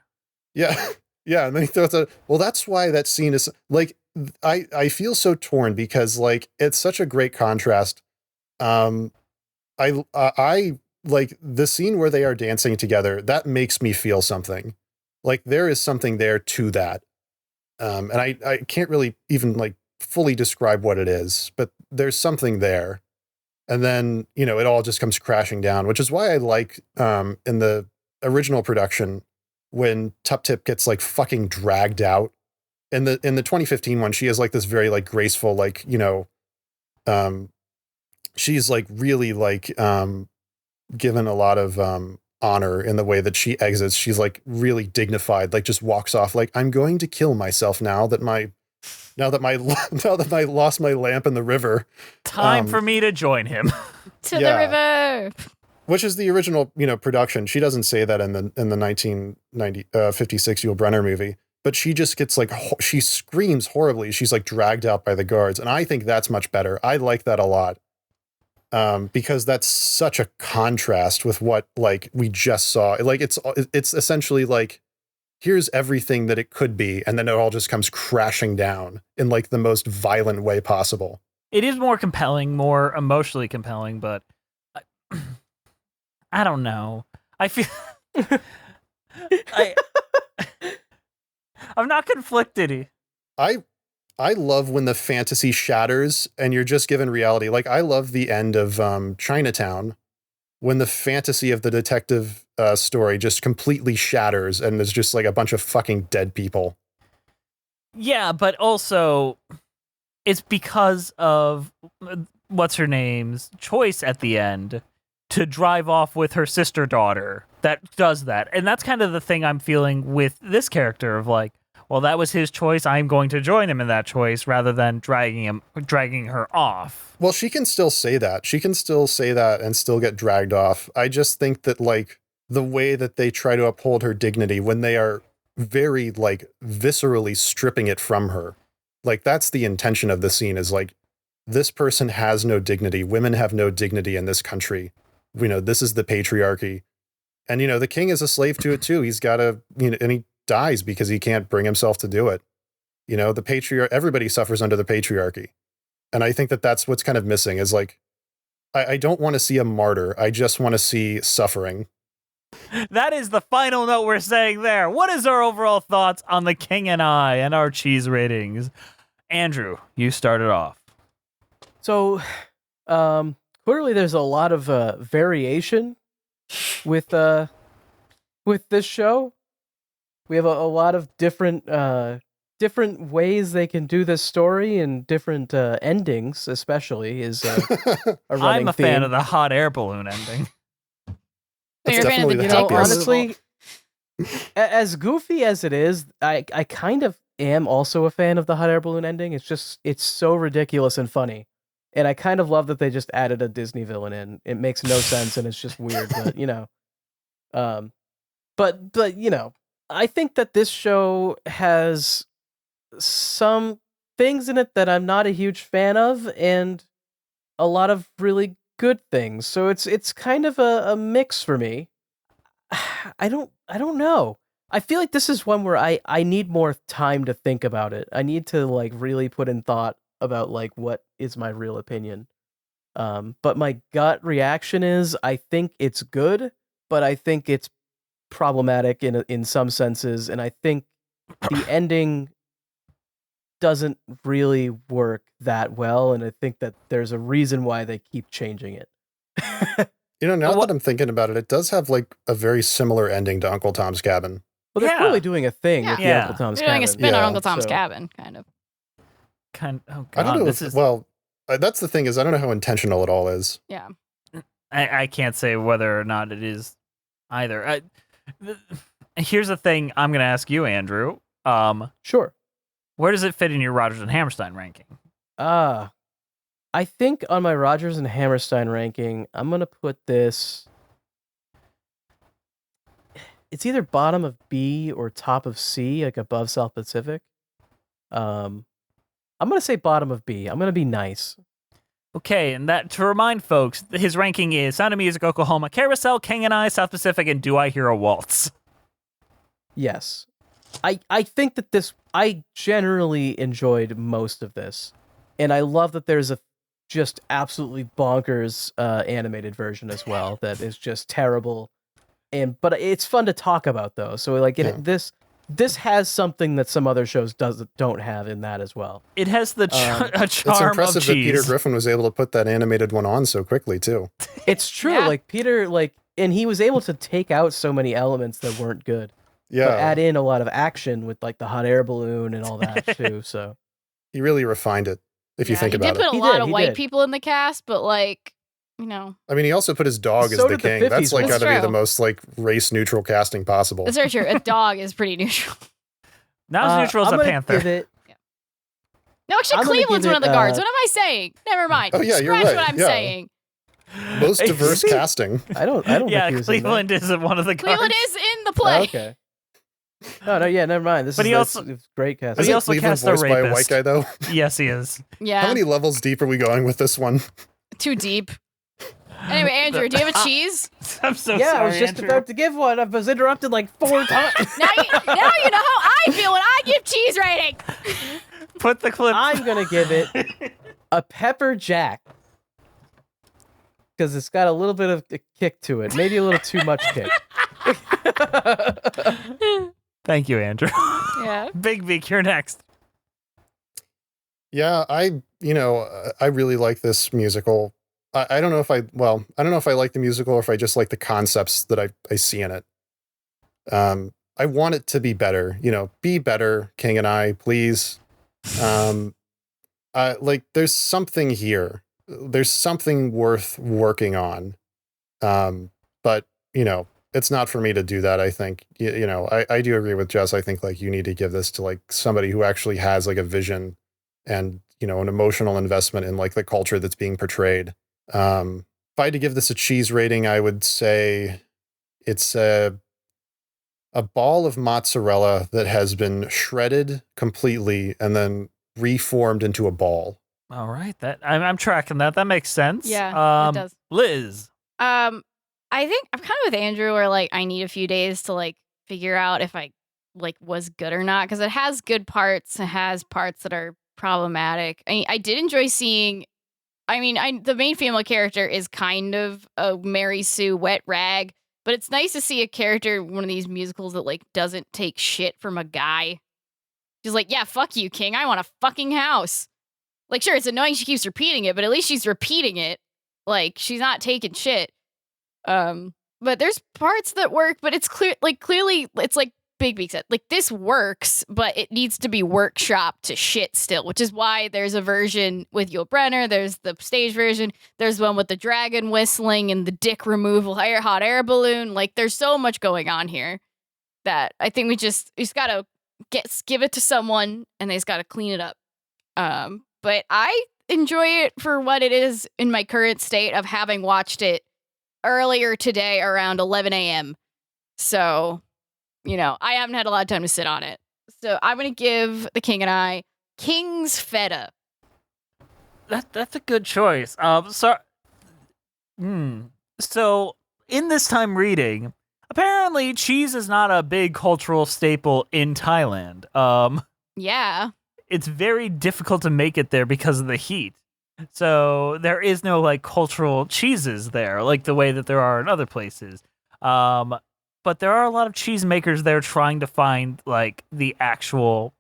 yeah, yeah, and then he throws out. Well, that's why that scene is like, I feel so torn because like it's such a great contrast. I like the scene where they are dancing together. That makes me feel something. Like there is something there to that. And I can't really even like fully describe what it is, but there's something there. And then, it all just comes crashing down, which is why I like, in the original production when Tup Tip gets like fucking dragged out. In the 2015 one, she has like this very like graceful, like, you know, she's like really like given a lot of honor in the way that she exits. She's like really dignified, like just walks off like, I'm going to kill myself now that I lost my lamp in the river. Time for me to join him. To the river. Which is the original, you know, production. She doesn't say that in the 1956 Yul Brynner movie, but she just gets like, she screams horribly. She's like dragged out by the guards. And I think that's much better. I like that a lot. Because that's such a contrast with what like we just saw. Like it's essentially like, here's everything that it could be, and then it all just comes crashing down in like the most violent way possible. It is more compelling, more emotionally compelling, but I don't know. I feel I'm not conflicted. I love when the fantasy shatters and you're just given reality. Like I love the end of Chinatown, when the fantasy of the detective story just completely shatters and there's just like a bunch of fucking dead people. Yeah, but also it's because of what's her name's choice at the end to drive off with her sister daughter that does that. And that's kind of the thing I'm feeling with this character of like, well, that was his choice. I'm going to join him in that choice rather than dragging her off. Well, she can still say that. She can still say that and still get dragged off. I just think that like the way that they try to uphold her dignity when they are very like viscerally stripping it from her. Like that's the intention of the scene is like, this person has no dignity. Women have no dignity in this country. You know, this is the patriarchy. And, you know, the king is a slave to it too. He's got to, you know, and he dies because he can't bring himself to do it. You know, everybody suffers under the patriarchy. And I think that that's what's kind of missing is like, I don't want to see a martyr. I just want to see suffering. That is the final note we're saying there. What is our overall thoughts on The King and I and our cheese ratings? Andrew, you started off. So, clearly there's a lot of variation with this show. We have a lot of different ways they can do this story and different endings, especially is a running I'm a theme. fan of the hot air balloon ending. You're a fan of the happiest. Honestly, as goofy as it is, I kind of am also a fan of the hot air balloon ending. It's so ridiculous and funny. And I kind of love that they just added a Disney villain in. It makes no sense and it's just weird, but you know. But you know, I think that this show has some things in it that I'm not a huge fan of and a lot of really good things. So it's kind of a mix for me. I don't know. I feel like this is one where I need more time to think about it. I need to like really put in thought about like what is my real opinion. But my gut reaction is I think it's good, but I think it's problematic in some senses, and I think the ending doesn't really work that well, and I think that there's a reason why they keep changing it. You know, now that I'm thinking about it, it does have like a very similar ending to Uncle Tom's Cabin. Well, they're clearly doing a thing with the Uncle Tom's They're Cabin. doing a spin on Uncle Tom's Cabin, kind of. Oh God, I don't know. Well, that's the thing is I don't know how intentional it all is. Yeah. I can't say whether or not it is either. Here's the thing I'm going to ask you, Andrew. Sure. Where does it fit in your Rodgers and Hammerstein ranking? I think on my Rodgers and Hammerstein ranking, I'm going to put this... It's either bottom of B or top of C, like above South Pacific. I'm going to say bottom of B. I'm going to be nice. Okay, and that to remind folks, his ranking is Sound of Music, Oklahoma, Carousel, King and I, South Pacific, and Do I Hear a Waltz? Yes. I think that I generally enjoyed most of this. And I love that there's a just absolutely bonkers animated version as well that is just terrible. But it's fun to talk about though. So like this has something that some other shows don't have in that as well. It has the a charm it's impressive of that cheese. Peter Griffin was able to put that animated one on so quickly too. It's true. Yeah. Like Peter, and he was able to take out so many elements that weren't good. Yeah. but add in a lot of action with like the hot air balloon and all that too. So He really refined it, if you think he about did put it. a lot of white people in the cast, but like, you know. I mean, he also put his dog So as the did the king. 50s That's like one. got to be That's the true. most like race neutral casting possible. That's very true. A dog is pretty neutral. Not as neutral as I'm a gonna panther. give it- No, actually, I'm gonna Cleveland's give one of it, the guards. What am I saying? Never mind. Oh, yeah, you're Scratch right. what I'm Yeah. saying. Most diverse casting. I don't Yeah, think he was in Cleveland isn't one of the guards. Cleveland is in the that. play. Oh, okay. No, yeah, never mind. This But is he also- it's great casting. But he Isn't also Cleveland cast a voiced by a white rapist. guy, though? Yes, he is. Yeah. How many levels deep are we going with this one? Too deep. Anyway, Andrew, do you have a cheese? I'm so Yeah, sorry, I was just Andrew. about to give one. I was interrupted like 4 times. now you know how I feel when I give cheese rating. Put the clip. I'm gonna give it a pepper jack because it's got a little bit of a kick to it, maybe a little too much kick. Thank you, Andrew. Yeah. Big Beak, you're next. Yeah, I really like this musical. I don't know if I like the musical or if I just like the concepts that I see in it. I want it to be better, be better, King and I, please. Like there's something here. There's something worth working on. But it's not for me to do that. I think, I do agree with Jess. I think like you need to give this to like somebody who actually has like a vision and, an emotional investment in like the culture that's being portrayed. If I had to give this a cheese rating, I would say it's a ball of mozzarella that has been shredded completely and then reformed into a ball. All right, I'm tracking that. That makes sense. Yeah, it does. Liz. I think I'm kind of with Andrew where like I need a few days to like figure out if I like was good or not because it has good parts. It has parts that are problematic. I did enjoy seeing. The main female character is kind of a Mary Sue wet rag, but it's nice to see a character in one of these musicals that like doesn't take shit from a guy. She's like, yeah, fuck you, King. I want a fucking house. Like, sure, it's annoying she keeps repeating it, but at least she's repeating it. Like, she's not taking shit. But there's parts that work, but it's clearly it's like Big Beak said, like this works, but it needs to be workshopped to shit still, which is why there's a version with Yul Brynner, there's the stage version, there's one with the dragon whistling and the dick removal hot air balloon. Like there's so much going on here that I think we just gotta give it to someone and they just gotta clean it up. But I enjoy it for what it is in my current state of having watched it earlier today around 11 a.m. So, I haven't had a lot of time to sit on it. So I'm going to give The King and I King's Feta. That's a good choice. So in this time reading, apparently cheese is not a big cultural staple in Thailand. Yeah. It's very difficult to make it there because of the heat. So there is no like cultural cheeses there, like the way that there are in other places. But there are a lot of cheesemakers there trying to find like the actual.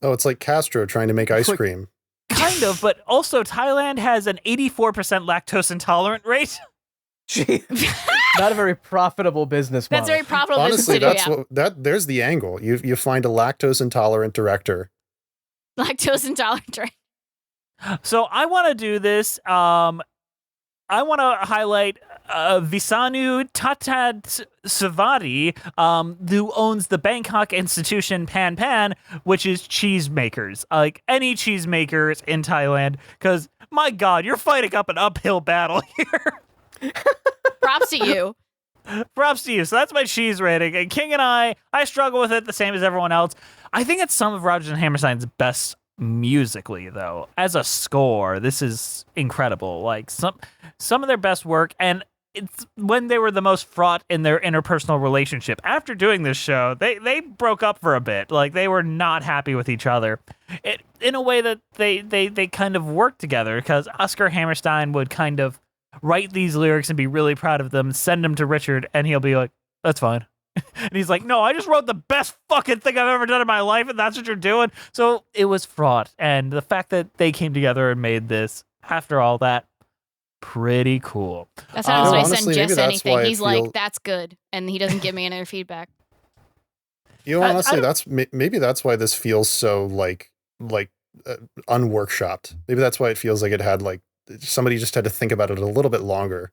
Oh, it's like Castro trying to make ice cream. Kind of, but also Thailand has an 84% lactose intolerant rate. Not a very profitable business model. That's very profitable Honestly, business that's to do, there's the angle. You find a lactose intolerant director. Lactose intolerant, right? So I want to do this. I want to highlight Visanu Tatat Savadi, who owns the Bangkok institution Pan Pan, which is cheesemakers. Like any cheesemakers in Thailand, because my God, you're fighting up an uphill battle here. Props to you. Props to you. So that's my cheese rating. And King and I struggle with it the same as everyone else. I think it's some of Rodgers and Hammerstein's best musically, though. As a score, this is incredible. Like some of their best work, and it's when they were the most fraught in their interpersonal relationship. After doing this show, they broke up for a bit. Like they were not happy with each other. In a way that they kind of worked together, because Oscar Hammerstein would kind of write these lyrics and be really proud of them, send them to Richard, and he'll be like, that's fine. And he's like, no, I just wrote the best fucking thing I've ever done in my life, and that's what you're doing. So it was fraught. And the fact that they came together and made this, after all that, pretty cool. That's how I honestly, send maybe Jess that's anything. why I He's like, feel- that's good. And he doesn't give me any other feedback. You know, honestly, maybe that's why this feels so unworkshopped. Maybe that's why it feels like it had like somebody just had to think about it a little bit longer.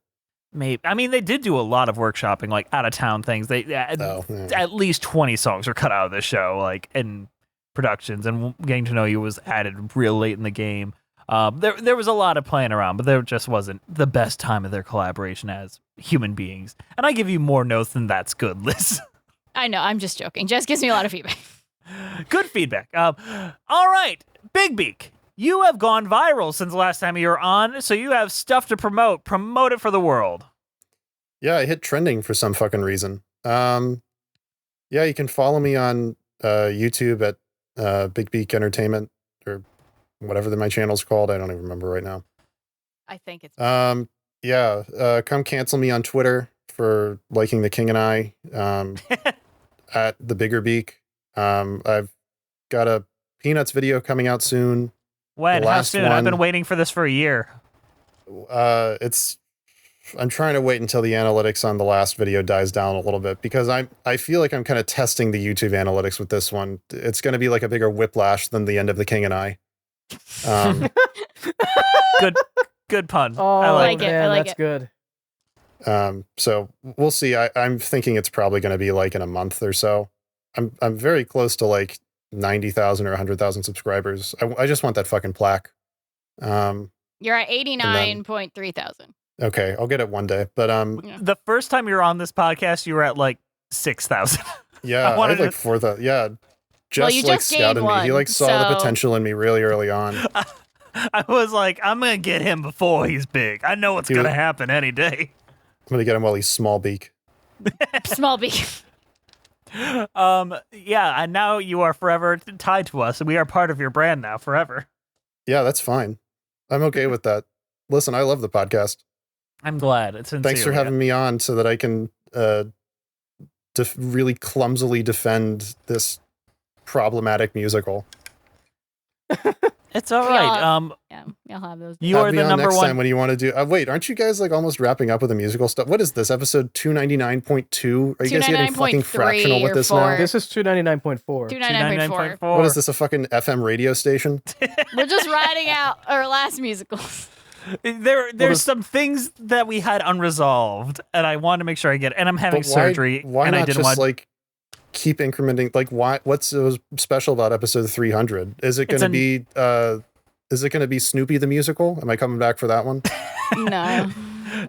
Maybe. I mean, they did do a lot of workshopping, like out of town things. At least 20 songs were cut out of this show, like in productions, and Getting to Know You was added real late in the game. There was a lot of playing around, but there just wasn't the best time of their collaboration as human beings. And I give you more notes than that's good, Liz. I know, I'm just joking. Jess gives me a lot of feedback. Good feedback. All right, Big Beak. You have gone viral since the last time you were on, so you have stuff to promote. Promote it for the world. Yeah, I hit trending for some fucking reason. Yeah, you can follow me on YouTube at Beak Entertainment, or whatever my channel's called. I don't even remember right now. I think it's... come cancel me on Twitter for liking The King and I, at The Bigger Beak. I've got a Peanuts video coming out soon. When? How soon? I've been waiting for this for a year. I'm trying to wait until the analytics on the last video dies down a little bit, because I feel like I'm kind of testing the YouTube analytics with this one. It's going to be like a bigger whiplash than the end of The King and I. Good pun. Oh, I like it. Man, I like that's it. good. So we'll see. I'm thinking it's probably going to be like in a month or so. I'm very close to like 90,000 or 100,000 subscribers. I just want that fucking plaque. You're at 89.3 thousand. Okay, I'll get it one day. But the first time you were on this podcast, you were at like 6,000. Yeah, I had like 4,000. Yeah, just scouted me. He like saw the potential in me really early on. I was like, I'm gonna get him before he's big. I know what's gonna happen any day. I'm gonna get him while he's small beak. Small beak. Yeah, and now you are forever tied to us, and we are part of your brand now forever. Yeah, that's fine. I'm okay with that. Listen, I love the podcast. I'm glad. It's sincere. Thanks for having me on so that I can really clumsily defend this problematic musical. It's all right. Yeah, you'll have those. You are the number next one. Time when you want to do. Wait, aren't you guys like almost wrapping up with the musical stuff? What is this, episode 299.2? Are you guys getting fucking fractional with this now? This is 299.4. 299.4. What is this, a fucking FM radio station? We're just riding out our last musicals. There's some things that we had unresolved, and I wanted to make sure I get it. And I'm having surgery. Why and not I didn't just want... like keep incrementing? Like, why? What's so special about episode 300? Is it going to be? Is it going to be Snoopy the musical? Am I coming back for that one? No.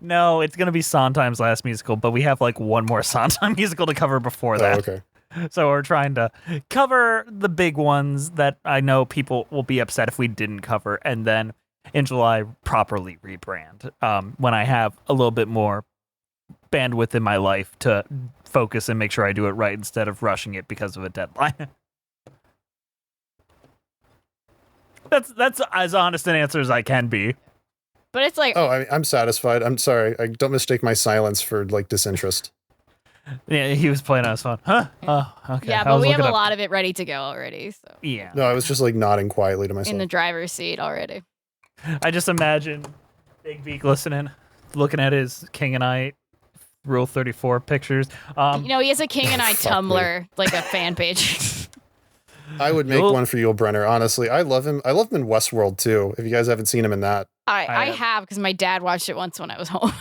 No, it's going to be Sondheim's last musical, but we have like one more Sondheim musical to cover before that. Oh, okay. So we're trying to cover the big ones that I know people will be upset if we didn't cover, and then in July properly rebrand when I have a little bit more bandwidth in my life to focus and make sure I do it right instead of rushing it because of a deadline. That's as honest an answer as I can be. But it's like... Oh, I'm satisfied. I'm sorry. I don't mistake my silence for like disinterest. Yeah, he was playing on his phone. Huh? Oh, okay. Yeah, but we have a lot of it ready to go already. So. Yeah. No, I was just like nodding quietly to myself. In the driver's seat already. I just imagine Big Beak listening, looking at his King and I Rule 34 pictures. He has a King and I Tumblr, like a fan page. I would make one for Yul Brynner, honestly. I love him. I love him in Westworld, too, if you guys haven't seen him in that. I have, because my dad watched it once when I was home.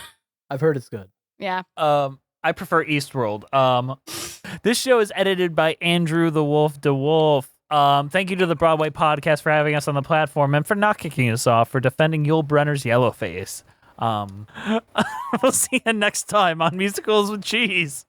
I've heard it's good. Yeah. I prefer Eastworld. This show is edited by Andrew the Wolf DeWolf. Thank you to the Broadway Podcast for having us on the platform and for not kicking us off for defending Yul Brynner's yellow face. We'll see you next time on Musicals with Cheese.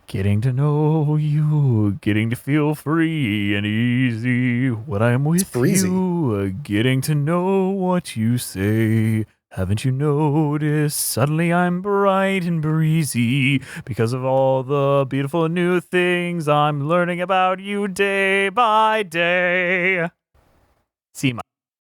Getting to know you, getting to feel free and easy when I'm with you, getting to know what you say. Haven't you noticed? Suddenly I'm bright and breezy because of all the beautiful new things I'm learning about you day by day. See my